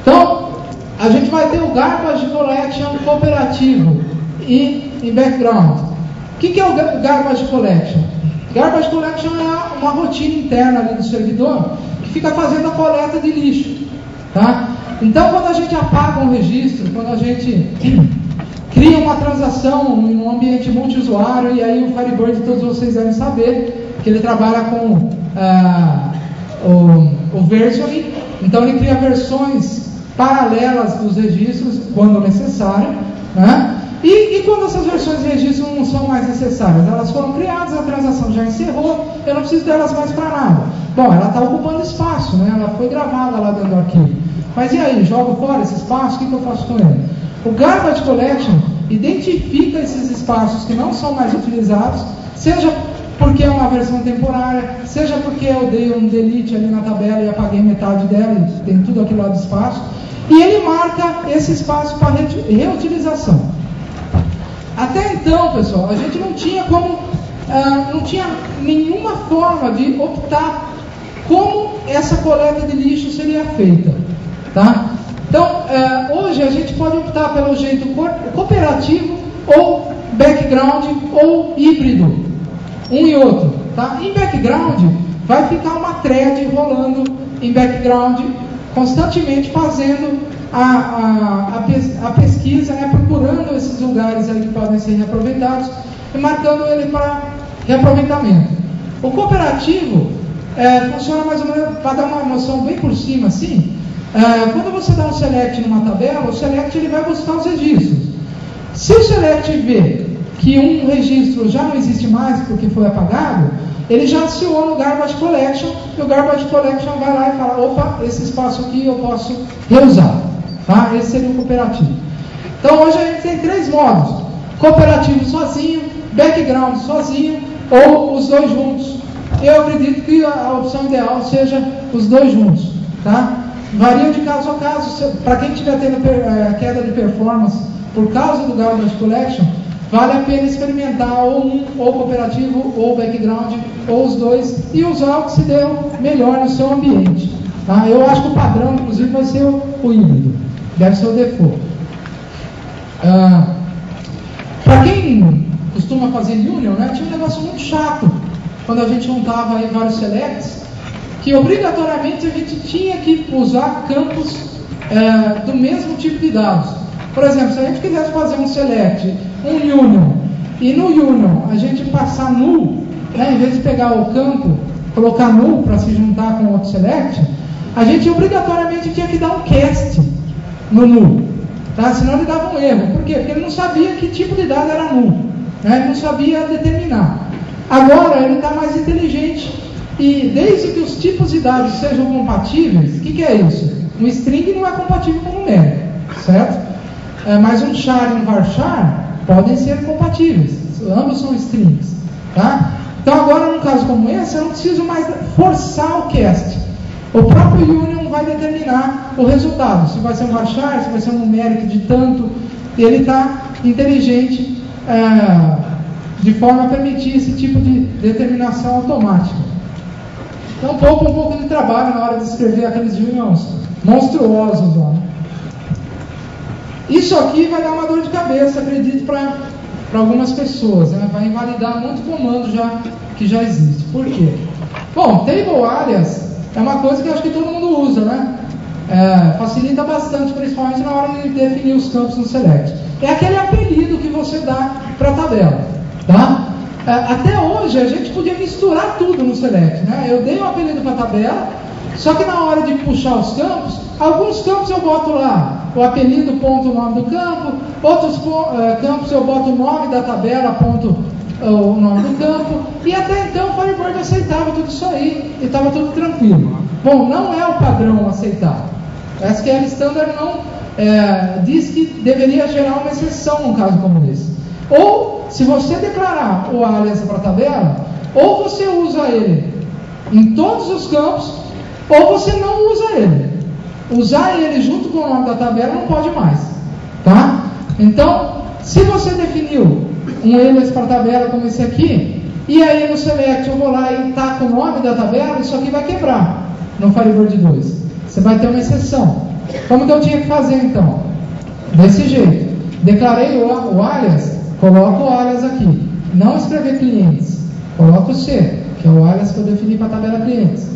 Então, a gente vai ter o Garbage Collection cooperativo em background. O que é o Garbage Collection? Garbage Collection é uma rotina interna ali do servidor que fica fazendo a coleta de lixo, tá? Então, quando a gente apaga um registro, quando a gente cria uma transação em um ambiente multiusuário, e aí o Firebird, todos vocês devem saber que ele trabalha com o versioning, então ele cria versões paralelas dos registros quando necessário, né? E quando essas versões de registro não são mais necessárias, elas foram criadas, a transação já encerrou, eu não preciso delas mais para nada. Bom, ela está ocupando espaço, né? Ela foi gravada lá dentro do arquivo. Mas e aí, jogo fora esse espaço? O que eu faço com ele? O Garbage Collection identifica esses espaços que não são mais utilizados, seja porque é uma versão temporária, seja porque eu dei um delete ali na tabela e apaguei metade dela e tem tudo aquilo lá de espaço, e ele marca esse espaço para reutilização. Até então, pessoal, a gente não tinha como, não tinha nenhuma forma de optar como essa coleta de lixo seria feita, tá? Então, hoje a gente pode optar pelo jeito cooperativo ou background ou híbrido, um e outro, tá? Em background vai ficar uma thread rolando em background, constantemente fazendo a pesquisa, né, procurando esses lugares aí que podem ser reaproveitados e marcando ele para reaproveitamento. O cooperativo funciona mais ou menos, para dar uma noção bem por cima, assim, quando você dá um select numa tabela, o select ele vai buscar os registros. Se o select vê que um registro já não existe mais porque foi apagado, ele já aciona o Garbage Collection, e o Garbage Collection vai lá e fala, opa, esse espaço aqui eu posso reusar. Tá? Esse seria o cooperativo. Então hoje a gente tem 3 modos: cooperativo sozinho, background sozinho, ou os dois juntos. Eu acredito que a opção ideal seja os dois juntos. Tá? Varia de caso a caso. Para quem estiver tendo queda de performance por causa do Garbage Collection, vale a pena experimentar ou um, ou cooperativo, ou background, ou os dois, e usar o que se deu melhor no seu ambiente. Tá? Eu acho que o padrão, inclusive, vai ser o híbrido. Deve ser o default. Para quem costuma fazer union, né, tinha um negócio muito chato quando a gente juntava aí vários selects, que obrigatoriamente a gente tinha que usar campos do mesmo tipo de dados. Por exemplo, se a gente quisesse fazer um select, um union, e no union a gente passar null, né, em vez de pegar o campo, colocar null para se juntar com outro select, a gente obrigatoriamente tinha que dar um cast no null, tá? Senão ele dava um erro. Por quê? Porque ele não sabia que tipo de dado era null, né? Ele não sabia determinar. Agora ele está mais inteligente, e desde que os tipos de dados sejam compatíveis, o que é isso? Um string não é compatível com um numérico, certo? Mas um char e um varchar podem ser compatíveis, ambos são strings, tá? Então agora, num caso como esse, eu não preciso mais forçar o cast. O próprio union vai determinar o resultado, se vai ser um varchar, se vai ser um numérico de tanto. Ele está inteligente de forma a permitir esse tipo de determinação automática. Então poupa um pouco de trabalho na hora de escrever aqueles unions monstruosos lá. Isso aqui vai dar uma dor de cabeça, acredito, para algumas pessoas, né? Vai invalidar muito comando que já existe. Por quê? Bom, table alias é uma coisa que eu acho que todo mundo usa, né? Facilita bastante, principalmente na hora de definir os campos no select. É aquele apelido que você dá para a tabela, tá? Até hoje a gente podia misturar tudo no select, né? Eu dei um apelido para a tabela, só que na hora de puxar os campos, alguns campos eu boto lá o apelido, ponto, o nome do campo, outros campos eu boto o nome da tabela, ponto, o nome do campo, e até então o Firebird aceitava tudo isso aí, e estava tudo tranquilo. Bom, não é o padrão aceitar. A SQL Standard não diz que deveria gerar uma exceção num caso como esse. Ou, se você declarar o alias para a tabela, ou você usa ele em todos os campos, ou você não usa ele. Usar ele junto com o nome da tabela não pode mais, tá? Então, se você definiu um alias para a tabela como esse aqui, e aí no select eu vou lá e taco o nome da tabela, isso aqui vai quebrar no Firebird 2. Você vai ter uma exceção. Como que eu tinha que fazer então? Desse jeito. Declarei o alias, coloco o alias aqui. Não escrever clientes, coloco o C, que é o alias que eu defini para a tabela clientes.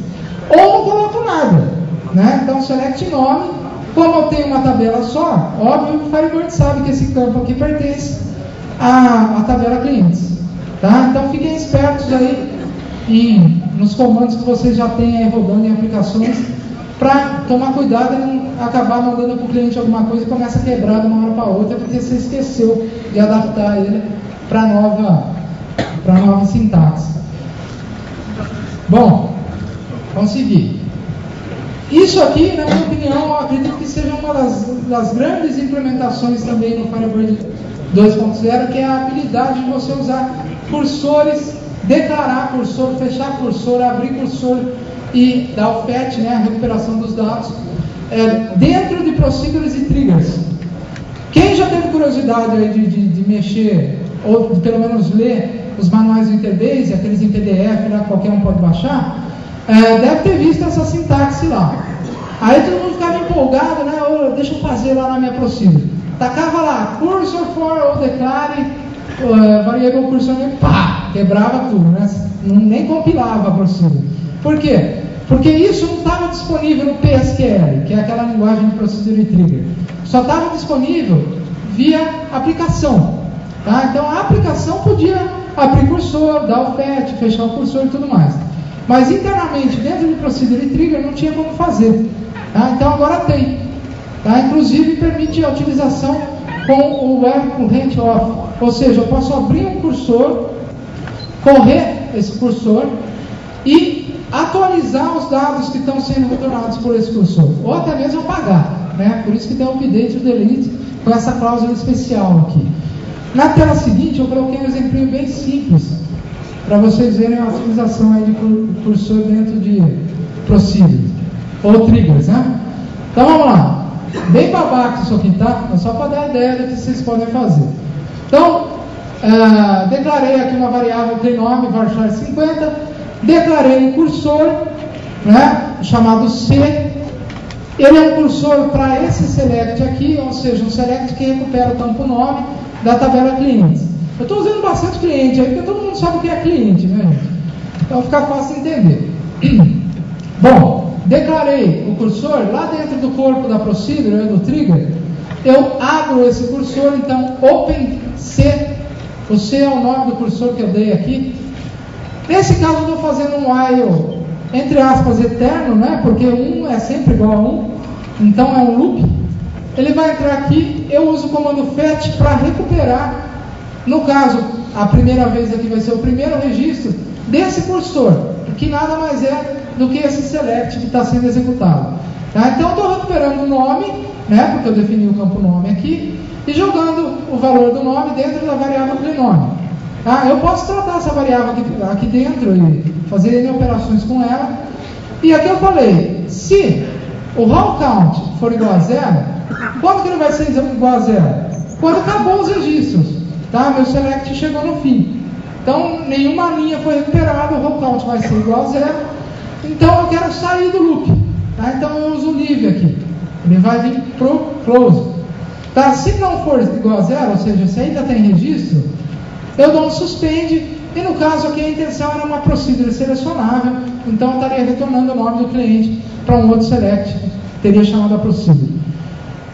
Ou não coloco nada, né? Então select nome. Como eu tenho uma tabela só, óbvio que o Firebird sabe que esse campo aqui pertence à tabela clientes, tá? Então fiquem espertos aí nos comandos que vocês já têm aí rodando em aplicações, para tomar cuidado e não acabar mandando para o cliente alguma coisa e começa a quebrar de uma hora para outra porque você esqueceu de adaptar ele para a nova sintaxe. Bom, vamos seguir. Isso aqui, na minha opinião, eu acredito que seja uma das grandes implementações também no Firebird 2.0, que é a habilidade de você usar cursores, declarar cursor, fechar cursor, abrir cursor e dar o fetch, né, a recuperação dos dados, dentro de procedures e triggers. Quem já teve curiosidade aí de mexer, ou de, pelo menos ler os manuais do Interbase, aqueles em PDF, né, qualquer um pode baixar, deve ter visto essa sintaxe lá. Aí todo mundo ficava empolgado, né? Deixa eu fazer lá na minha procedure. Tacava lá, cursor for ou declare, variable cursor, e pá, quebrava tudo, né? Nem compilava a procedure. Por quê? Porque isso não estava disponível no PSQL, que é aquela linguagem de procedure trigger. Só estava disponível via aplicação. Tá? Então a aplicação podia abrir cursor, dar o fetch, fechar o cursor e tudo mais. Mas internamente, dentro do procedure trigger, não tinha como fazer. Tá? Então agora tem. Tá? Inclusive permite a utilização com o web current off. Ou seja, eu posso abrir um cursor, correr esse cursor e atualizar os dados que estão sendo retornados por esse cursor, ou até mesmo apagar, né? Por isso que tem o update e o delete com essa cláusula especial aqui. Na tela seguinte eu coloquei um exemplinho bem simples para vocês verem a utilização aí de cursor dentro de procedures ou triggers, né? Então vamos lá, bem babaca isso aqui, tá? Mas só para dar a ideia do que vocês podem fazer. Então, declarei aqui uma variável cleanNome varchar 50, declarei um cursor, né, chamado C. Ele é um cursor para esse select aqui, ou seja, um select que recupera o campo nome da tabela clientes. Eu estou usando bastante cliente aí, porque todo mundo sabe o que é cliente, né, gente? Então fica fácil de entender. Bom, declarei o cursor lá dentro do corpo da procedure, do trigger. Eu abro esse cursor, então open C. O C é o nome do cursor que eu dei aqui. Nesse caso eu estou fazendo um while, entre aspas, eterno, né? Porque 1 é sempre igual a 1, então é um loop. Ele vai entrar aqui, eu uso o comando fetch para recuperar, no caso, a primeira vez aqui vai ser o primeiro registro desse cursor, que nada mais é do que esse select que está sendo executado. Tá? Então eu estou recuperando o nome, né? Porque eu defini o campo nome aqui, e jogando o valor do nome dentro da variável cleanNome. Tá? Eu posso tratar essa variável aqui dentro e fazer N operações com ela. E aqui eu falei, se o roll count for igual a 0, quando que ele vai ser igual a 0? Quando acabou os registros. Tá? Meu select chegou no fim. Então nenhuma linha foi recuperada, o roll count vai ser igual a 0. Então eu quero sair do loop. Tá? Então eu uso o leave aqui. Ele vai vir pro close. Tá? Se não for igual a 0, ou seja, se ainda tem registro, eu dou um suspend, e no caso aqui a intenção era uma procedure selecionável, então eu estaria retornando o nome do cliente para um outro select, que teria chamado a procedure.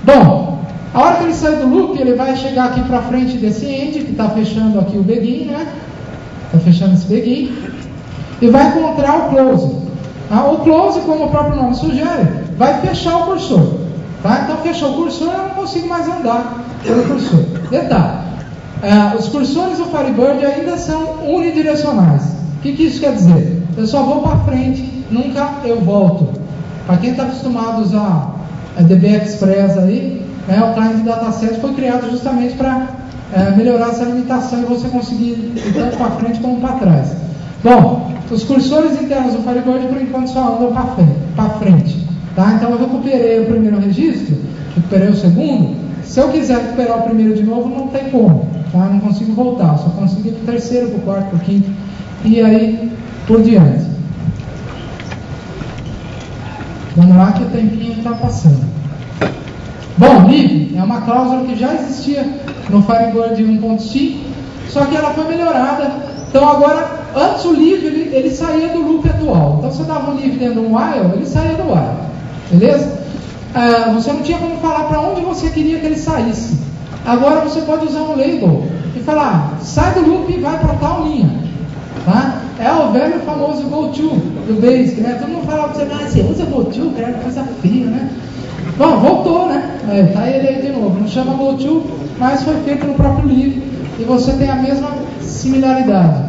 Bom, a hora que ele sair do loop, ele vai chegar aqui para frente desse end, que está fechando aqui o begin, né? Está fechando esse begin, e vai encontrar o close. Tá? O close, como o próprio nome sugere, vai fechar o cursor. Tá? Então fechou o cursor, eu não consigo mais andar pelo cursor. Detalhe, os cursores do Firebird ainda são unidirecionais. O que isso quer dizer? Eu só vou para frente, nunca eu volto. Para quem está acostumado a usar DB Express aí, o client dataset foi criado justamente para melhorar essa limitação e você conseguir ir tanto para frente como para trás. Bom, os cursores internos do Firebird por enquanto só andam para frente. Tá? Então eu recuperei o primeiro registro, recuperei o segundo. Se eu quiser recuperar o primeiro de novo, não tem como. Tá? Não consigo voltar, só consigo ir para o terceiro, para o quarto, para o quinto e aí por diante. Vamos lá que o tempinho está passando. Bom, leave é uma cláusula que já existia no Firebird 1.5, só que ela foi melhorada. Então agora, antes o leave ele saía do loop atual. Então você dava um leave dentro de um while, ele saía do while. Beleza? Você não tinha como falar para onde você queria que ele saísse. Agora você pode usar um label e falar, sai do loop e vai para tal linha. Tá? É o velho famoso go-to do Basic, né? Todo mundo falava para você, você usa go-to, cara, que coisa feia, né? Bom, voltou, né? Tá ele aí de novo. Não chama go-to, mas foi feito no próprio leave e você tem a mesma similaridade.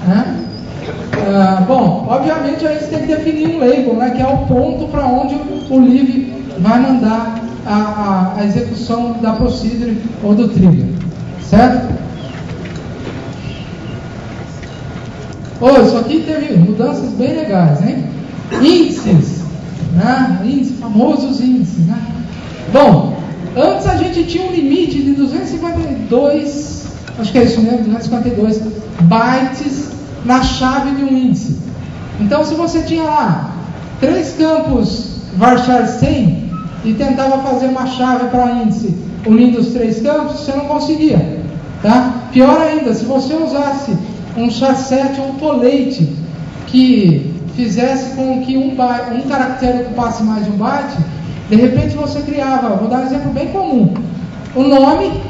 Né? Bom, obviamente a gente tem que definir um label, né, que é o ponto para onde o leave vai mandar a execução da procedure ou do trigger, certo? Isso aqui teve mudanças bem legais, hein? Índices, né? Famosos índices, né? Bom, antes a gente tinha um limite de 252, acho que é isso mesmo, 252 bytes na chave de um índice. Então se você tinha lá 3 campos varchar 100 e tentava fazer uma chave para índice unindo os 3 campos, você não conseguia, tá? Pior ainda, se você usasse um char7 ou um tolate que fizesse com que um caractere ocupasse mais de um byte, de repente você criava, vou dar um exemplo bem comum, o nome,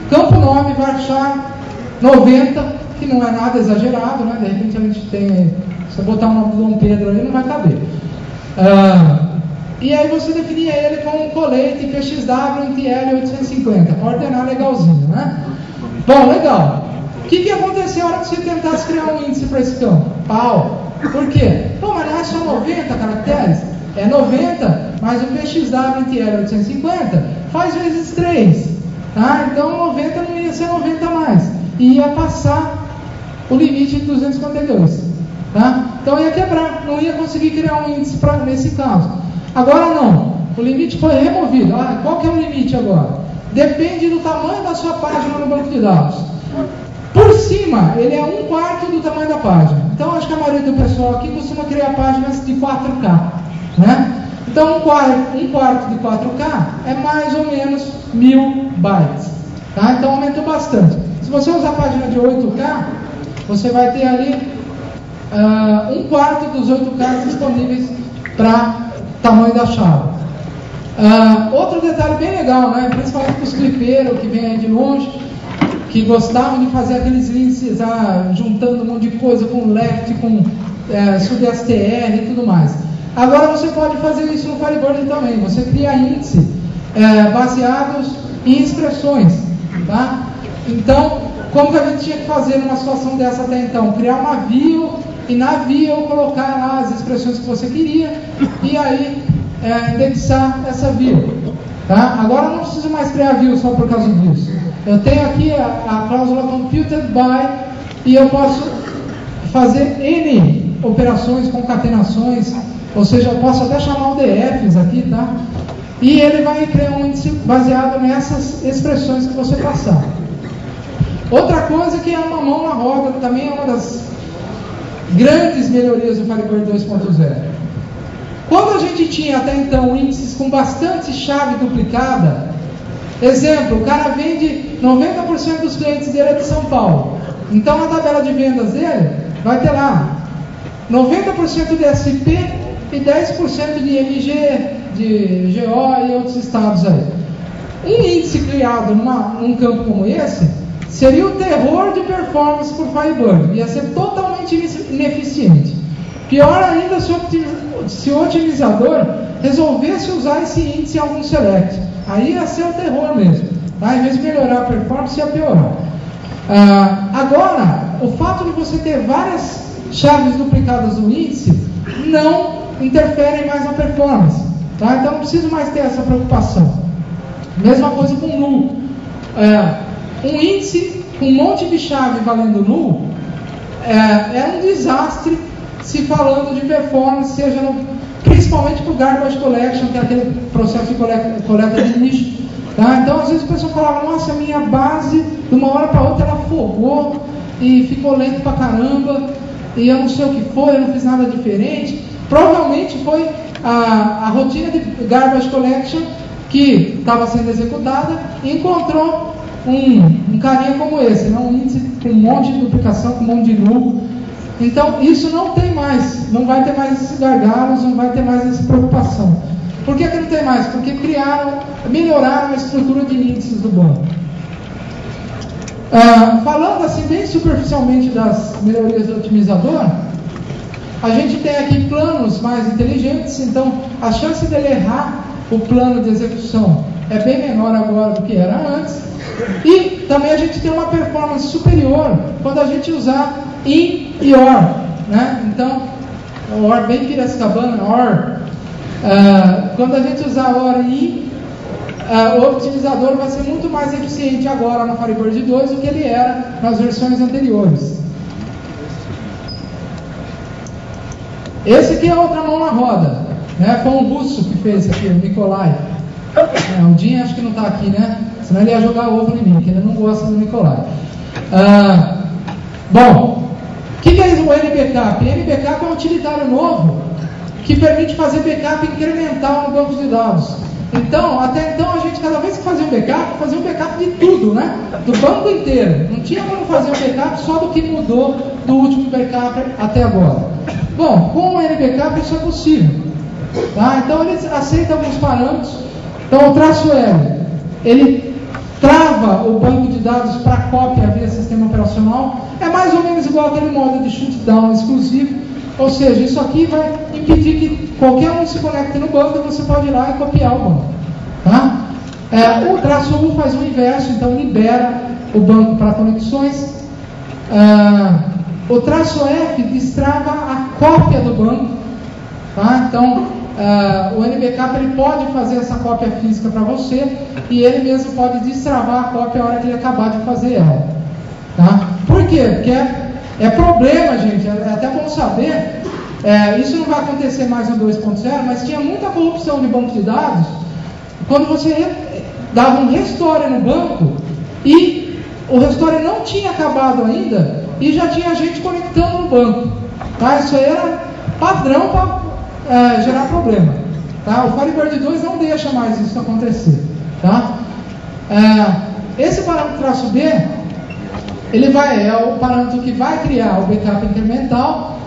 campo nome varchar 90, que não é nada exagerado, né? De repente a gente tem, se você botar o nome do Dom Pedro ali, não vai caber. E aí você definia ele com um colete PXW NTL 850, para ordenar legalzinho, né? Bom, legal. O que aconteceu na hora que você tentasse criar um índice para esse campo? Pau. Por quê? Pô, mas não é só 90 caracteres? É 90, mas o PXW entre L 850 faz vezes 3. Tá? Então 90 não ia ser 90 mais. E ia passar o limite de 252. Tá? Então ia quebrar, não ia conseguir criar um índice nesse caso. Agora não, o limite foi removido. Qual que é o limite agora? Depende do tamanho da sua página no banco de dados. Por cima, ele é 1/4 do tamanho da página. Então acho que a maioria do pessoal aqui costuma criar páginas de 4K. Né? Então 1/4 de 4K é mais ou menos 1000 bytes. Tá? Então aumentou bastante. Se você usar a página de 8K, você vai ter ali 1/4 dos 8K disponíveis para tamanho da chave. Outro detalhe bem legal, né? Principalmente para os clipeiros que vêm aí de longe, que gostavam de fazer aqueles índices juntando um monte de coisa com left, com substr e tudo mais. Agora você pode fazer isso no Firebird também. Você cria índice baseados em expressões. Tá? Então, como que a gente tinha que fazer numa situação dessa até então? Criar uma view e na view colocar lá as expressões que você queria e aí indexar essa view. Tá? Agora eu não preciso mais criar view só por causa disso. Eu tenho aqui a cláusula computed by e eu posso fazer N operações, concatenações, ou seja, eu posso até chamar o DFs aqui, tá? E ele vai criar um índice baseado nessas expressões que você passar. Outra coisa que é uma mão na roda, também é uma das grandes melhorias do Firebird 2.0. Quando a gente tinha até então índices com bastante chave duplicada, exemplo, o cara vende 90% dos clientes dele é de São Paulo. Então na tabela de vendas dele vai ter lá 90% de SP e 10% de MG, de GO e outros estados aí. Um índice criado num campo como esse seria o terror de performance por Firebird. Ia ser totalmente ineficiente. Pior ainda se o otimizador resolvesse usar esse índice em algum select. Aí ia ser o terror mesmo. Tá? Em vez de melhorar a performance, ia piorar. Agora, o fato de você ter várias chaves duplicadas no índice não interfere mais na performance. Tá? Então não preciso mais ter essa preocupação. Mesma coisa com null. Um índice com um monte de chave valendo null é um desastre se falando de performance, seja principalmente para o Garbage Collection, que é aquele processo de coleta de lixo. Tá? Então às vezes o pessoal falava, nossa, minha base de uma hora para outra ela afogou e ficou lento pra caramba e eu não sei o que foi, eu não fiz nada diferente. Provavelmente foi a rotina de Garbage Collection que estava sendo executada e encontrou um carinha como esse, né? Um índice com um monte de duplicação, com um monte de null. Então isso não tem mais, não vai ter mais esses gargalos, não vai ter mais essa preocupação. Por que não tem mais? Porque melhoraram a estrutura de índices do banco. Falando assim bem superficialmente das melhorias do otimizador, a gente tem aqui planos mais inteligentes, então a chance dele errar o plano de execução é bem menor agora do que era antes. E também a gente tem uma performance superior quando a gente usar in e or. Né? Então, or bem Piracicabana, or. Quando a gente usar or e in, o otimizador vai ser muito mais eficiente agora no Firebird 2 do que ele era nas versões anteriores. Esse aqui é outra mão na roda, né? Foi um russo que fez aqui, o Nikolai. O Dinho acho que não está aqui, né? Senão ele ia jogar ovo em mim, que ele não gosta do Nikolai. Bom, o que é o NBackup? NBackup é um utilitário novo que permite fazer backup incremental no banco de dados. Então, até então, a gente, cada vez que fazia um backup de tudo, né? Do banco inteiro. Não tinha como fazer um backup só do que mudou do último backup até agora. Bom, com o NBackup isso é possível. Tá? Então, ele aceita alguns parâmetros. Então, o traço L, ele trava o banco de dados para cópia via sistema operacional. É mais ou menos igual aquele modo de shutdown exclusivo. Ou seja, isso aqui vai impedir que qualquer um se conecte no banco e você pode ir lá e copiar o banco. Tá? O traço U faz o inverso, então libera o banco para conexões. O traço F destrava a cópia do banco, tá? Então o NBCAP ele pode fazer essa cópia física para você e ele mesmo pode destravar a cópia a hora que ele acabar de fazer ela, tá? Por quê? Porque é problema, gente, é até bom saber, isso não vai acontecer mais no 2.0, mas tinha muita corrupção de banco de dados quando você dava um restore no banco e o restore não tinha acabado ainda e já tinha gente conectando no banco, tá? Isso aí era padrão para gerar problema, tá? O Firebird 2 não deixa mais isso acontecer, tá? Esse parâmetro traço B, ele é o parâmetro que vai criar o backup incremental.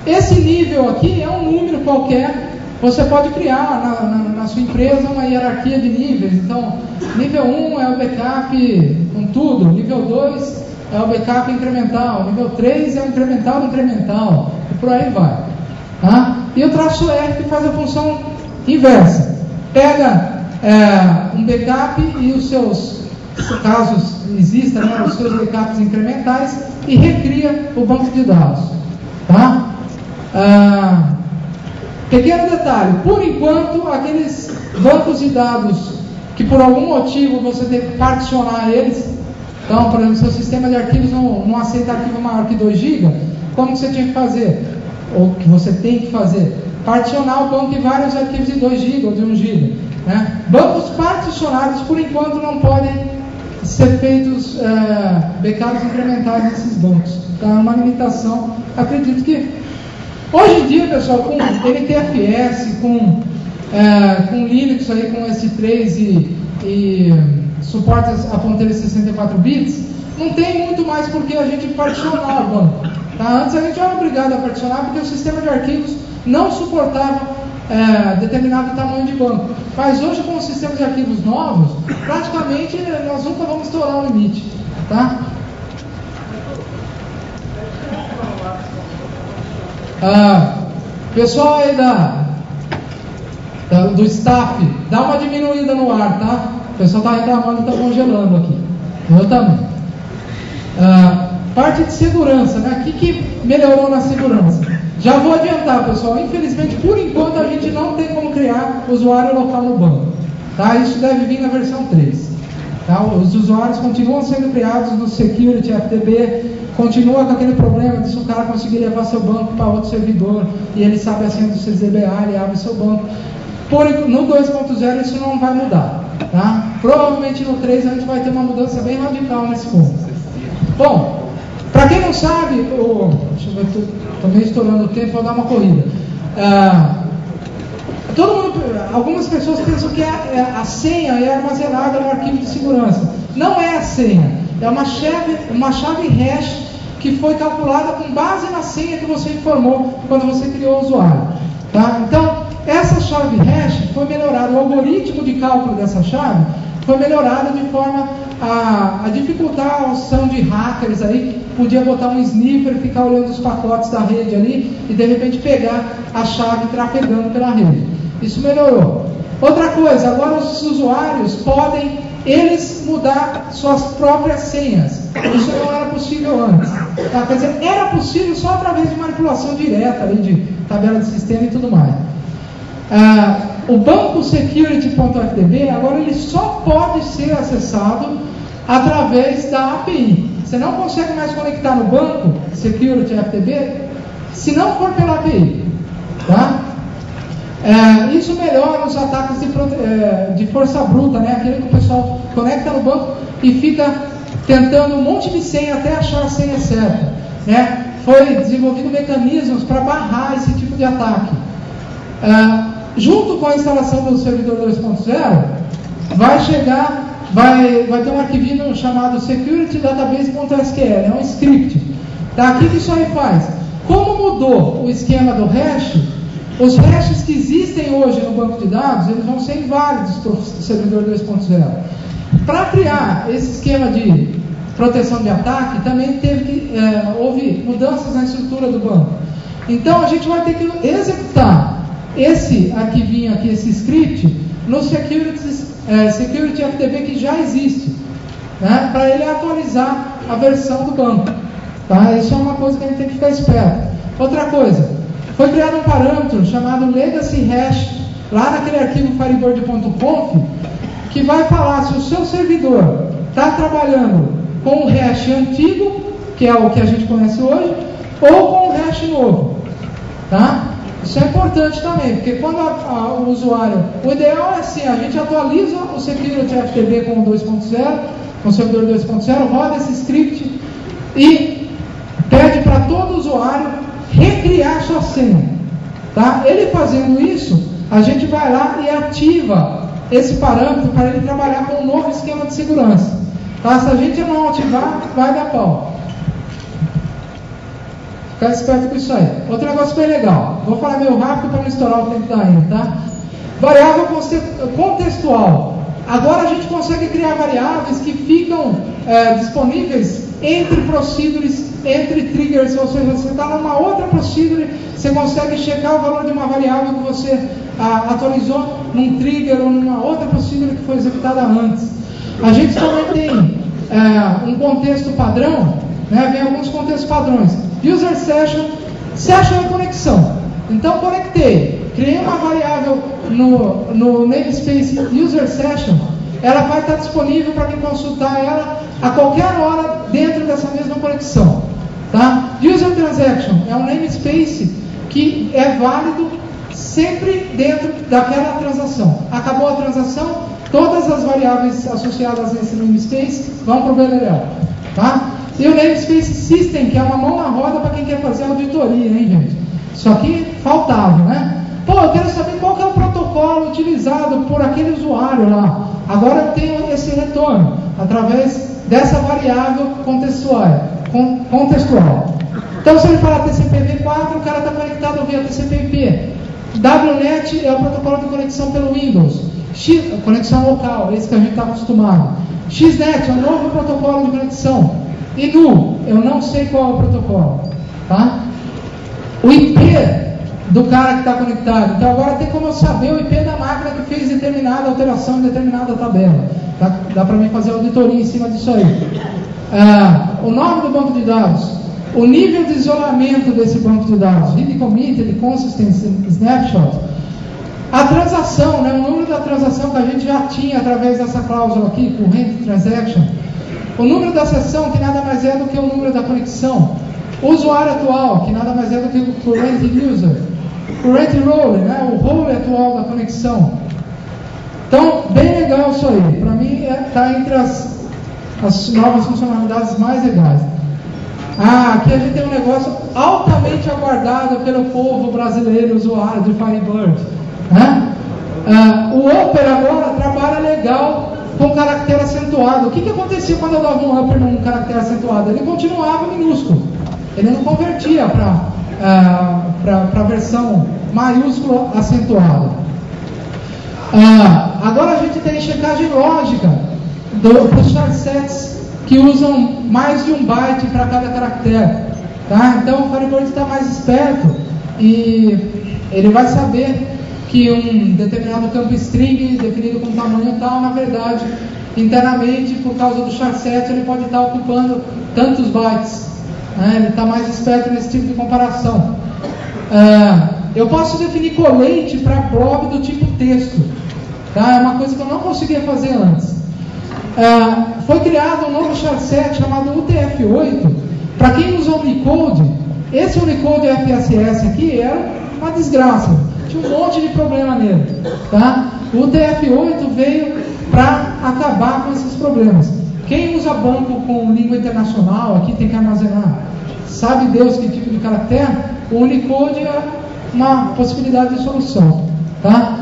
Esse nível aqui é um número qualquer. Você pode criar na sua empresa uma hierarquia de níveis. Então, nível 1 é o backup com tudo, nível 2 é o backup incremental, nível 3 é o incremental do incremental, e por aí vai, tá? E o traço R que faz a função inversa. Pega um backup e os seus, casos existam, né, os seus backups incrementais e recria o banco de dados, tá? Pequeno detalhe, por enquanto aqueles bancos de dados que por algum motivo você tem que particionar eles, então, por exemplo, seu sistema de arquivos não aceita arquivo maior que 2 GB, como que você tinha que fazer? Ou que você tem que fazer? Particionar o banco em vários arquivos de 2 GB ou de 1 GB, né? Bancos particionados por enquanto não podem ser feitos backups incrementais nesses bancos, tá? É uma limitação. Acredito que hoje em dia, pessoal, com NTFS, com Linux aí, com S3 e suporte a ponteira 64 bits, não tem muito mais por que a gente particionar o banco, tá? Antes a gente era obrigado a particionar porque o sistema de arquivos não suportava determinado tamanho de banco. Mas hoje, com os sistemas de arquivos novos, praticamente nós nunca vamos estourar o limite, tá? Pessoal aí do staff, dá uma diminuída no ar, tá? O pessoal está reclamando que está congelando aqui. Eu também. Parte de segurança, né? O que melhorou na segurança? Já vou adiantar, pessoal. Infelizmente, por enquanto, a gente não tem como criar usuário local no banco, tá? Isso deve vir na versão 3. Tá? Os usuários continuam sendo criados no Security FTP, continua com aquele problema de se o cara conseguir levar seu banco para outro servidor e ele sabe a senha do CZBA, ele abre seu banco. No 2.0 isso não vai mudar, tá? Provavelmente no 3 a gente vai ter uma mudança bem radical nesse ponto. Bom, para quem não sabe, deixa eu ver, estou meio estourando o tempo, vou dar uma corrida. Algumas pessoas pensam que a senha é armazenada no arquivo de segurança. Não é a senha, é uma chave hash que foi calculada com base na senha que você informou quando você criou o usuário, tá? Então, essa chave hash foi melhorada, o algoritmo de cálculo dessa chave foi melhorado de forma a dificultar a ação de hackers aí, que podia botar um sniffer, ficar olhando os pacotes da rede ali e de repente pegar a chave trafegando pela rede. Isso melhorou. Outra coisa, agora os usuários podem eles mudar suas próprias senhas. Isso não era possível antes, tá? Quer dizer, era possível só através de manipulação direta ali, de tabela de sistema e tudo mais. O banco security.ftb agora ele só pode ser acessado através da API. Você não consegue mais conectar no banco security.ftb se não for pela API, tá? Isso melhora os ataques de força bruta, né? Aquele que o pessoal conecta no banco e fica tentando um monte de senha até achar a senha certa, né? Foi desenvolvido mecanismos para barrar esse tipo de ataque. Junto com a instalação do servidor 2.0, vai ter um arquivinho chamado securitydatabase.sql, é um script. Tá? O que isso aí faz? Como mudou o esquema do hash, os hashes que existem hoje no banco de dados, eles vão ser inválidos para o servidor 2.0. Para criar esse esquema de proteção de ataque, também houve mudanças na estrutura do banco. Então, a gente vai ter que executar esse arquivinho aqui, esse script, no Security FTP que já existe, né, para ele atualizar a versão do banco. Tá? Isso é uma coisa que a gente tem que ficar esperto. Outra coisa, foi criado um parâmetro chamado legacy hash, lá naquele arquivo firebird.conf, que vai falar se o seu servidor está trabalhando com o hash antigo, que é o que a gente conhece hoje, ou com o hash novo. Tá? Isso é importante também, porque quando o usuário... O ideal é assim, a gente atualiza o Security FTP com o 2.0, com o servidor 2.0, roda esse script e pede para todo usuário recriar sua senha. Tá? Ele fazendo isso, a gente vai lá e ativa esse parâmetro para ele trabalhar com um novo esquema de segurança. Tá? Se a gente não ativar, vai dar pau. Ficar esperto com isso aí. Outro negócio bem legal. Vou falar meio rápido para não estourar o tempo da ainda, tá? Variável contextual. Agora a gente consegue criar variáveis que ficam disponíveis entre procedures, entre triggers, ou seja, você está numa outra procedure, você consegue checar o valor de uma variável que você atualizou num trigger ou numa outra procedure que foi executada antes. A gente também tem um contexto padrão, né? Vem alguns contextos padrões. User session, session é conexão. Então conectei, criei uma variável no namespace user session, ela vai estar disponível para quem consultar ela a qualquer hora dentro dessa mesma conexão. Tá? User transaction é um namespace que é válido sempre dentro daquela transação. Acabou a transação, todas as variáveis associadas a esse namespace vão para o beleléu. Tá? E o namespace system, que é uma mão na roda para quem quer fazer auditoria, hein, gente? Isso aqui faltava, né? Pô, eu quero saber qual que é o protocolo utilizado por aquele usuário lá. Agora eu tenho esse retorno através dessa variável contextual. Então, se ele falar TCP/V4, o cara está conectado via TCP/IP. WNet é o protocolo de conexão pelo Windows. Conexão local, esse que a gente está acostumado. XNet é um novo protocolo de conexão. E NU, eu não sei qual é o protocolo. Tá? O IP do cara que está conectado. Então agora tem como eu saber o IP da máquina que fez determinada alteração em determinada tabela. Dá para mim fazer auditoria em cima disso aí. O nome do banco de dados. O nível de isolamento desse banco de dados. Read committed, consistency, snapshot. A transação, né, o número da transação que a gente já tinha através dessa cláusula aqui, current transaction. O número da sessão, que nada mais é do que o número da conexão. O usuário atual, que nada mais é do que o current user. Current role, né, o role atual da conexão. Então, bem legal isso aí. Para mim, está entre as novas funcionalidades mais legais. Aqui a gente tem um negócio altamente aguardado pelo povo brasileiro usuário de Firebird. Né? O Upper agora trabalha legal com caractere acentuado. O que acontecia quando eu dava um upper num caractere acentuado? Ele continuava minúsculo. Ele não convertia para a versão maiúscula acentuada. Agora a gente tem checagem lógica para os chartsets que usam mais de 1 byte para cada caractere. Tá? Então o Firebird está mais esperto e ele vai saber que um determinado campo string definido com tamanho tal, na verdade, internamente, por causa do charset, ele pode estar ocupando tantos bytes. Ele está mais esperto nesse tipo de comparação. Eu posso definir colete para blob do tipo texto. Tá? É uma coisa que eu não conseguia fazer antes. Foi criado um novo charset chamado UTF-8. Para quem usa Unicode, esse Unicode FSS aqui era uma desgraça. Tinha um monte de problema nele. Tá? O UTF-8 veio para acabar com esses problemas. Quem usa banco com língua internacional aqui tem que armazenar, sabe Deus que tipo de caractere, o Unicode é uma possibilidade de solução. Tá?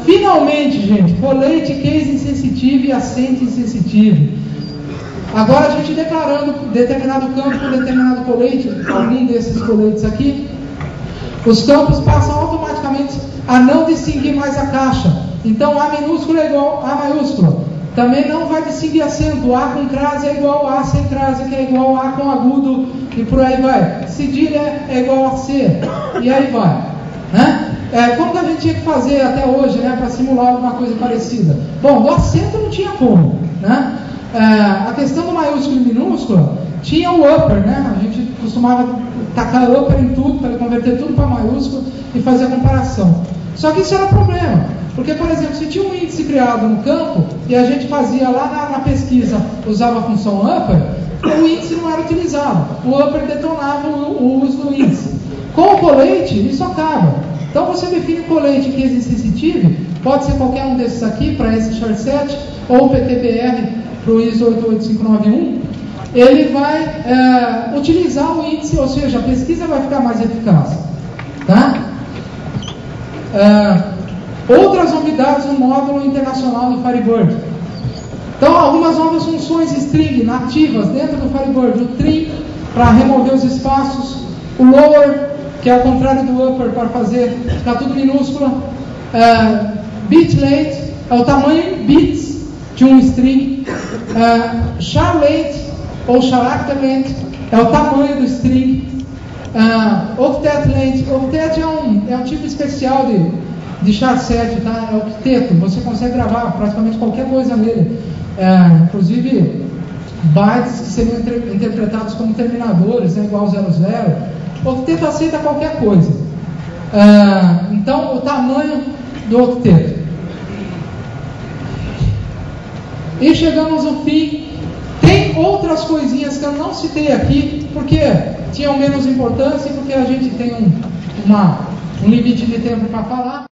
Finalmente, gente, colete case insensitive e assent insensitive. Agora a gente declarando determinado campo com determinado colete, algum desses coletes aqui, os campos passam automaticamente a não distinguir mais a caixa. Então A minúsculo é igual a maiúsculo. Também não vai distinguir acento. A com crase é igual a sem crase, que é igual a com agudo, e por aí vai. Cedilha é igual a C, e aí vai. Né? Como que a gente tinha que fazer até hoje, né, para simular alguma coisa parecida? Bom, do acento não tinha como. Né? A questão do maiúsculo e minúsculo tinha o upper, né? A gente costumava tacar upper em tudo, para converter tudo para maiúsculo e fazer a comparação. Só que isso era um problema, porque, por exemplo, se tinha um índice criado no campo e a gente fazia lá na pesquisa, usava a função upper, o índice não era utilizado, o upper detonava o uso do índice. Com o colete, isso acaba. Então você define o colete case insensitive, pode ser qualquer um desses aqui, para esse short set, ou o PTBR para o ISO 88591, ele vai utilizar o índice, ou seja, a pesquisa vai ficar mais eficaz. Tá? Outras novidades no módulo internacional do Firebird. Então, algumas novas funções string nativas dentro do Firebird. O trim, para remover os espaços. O lower, que é ao contrário do upper, para ficar tudo minúsculo. Bitlate, é o tamanho em bits de um string. Charlate, ou character length, é o tamanho do string. Octet length, octet é um tipo especial de char set, tá? É octeto, você consegue gravar praticamente qualquer coisa nele, inclusive bytes que seriam interpretados como terminadores, né, igual 00. Octeto aceita qualquer coisa. Então, o tamanho do octeto. E chegamos no fim. Tem outras coisinhas que eu não citei aqui, porque tinham menos importância e porque a gente tem um limite de tempo para falar.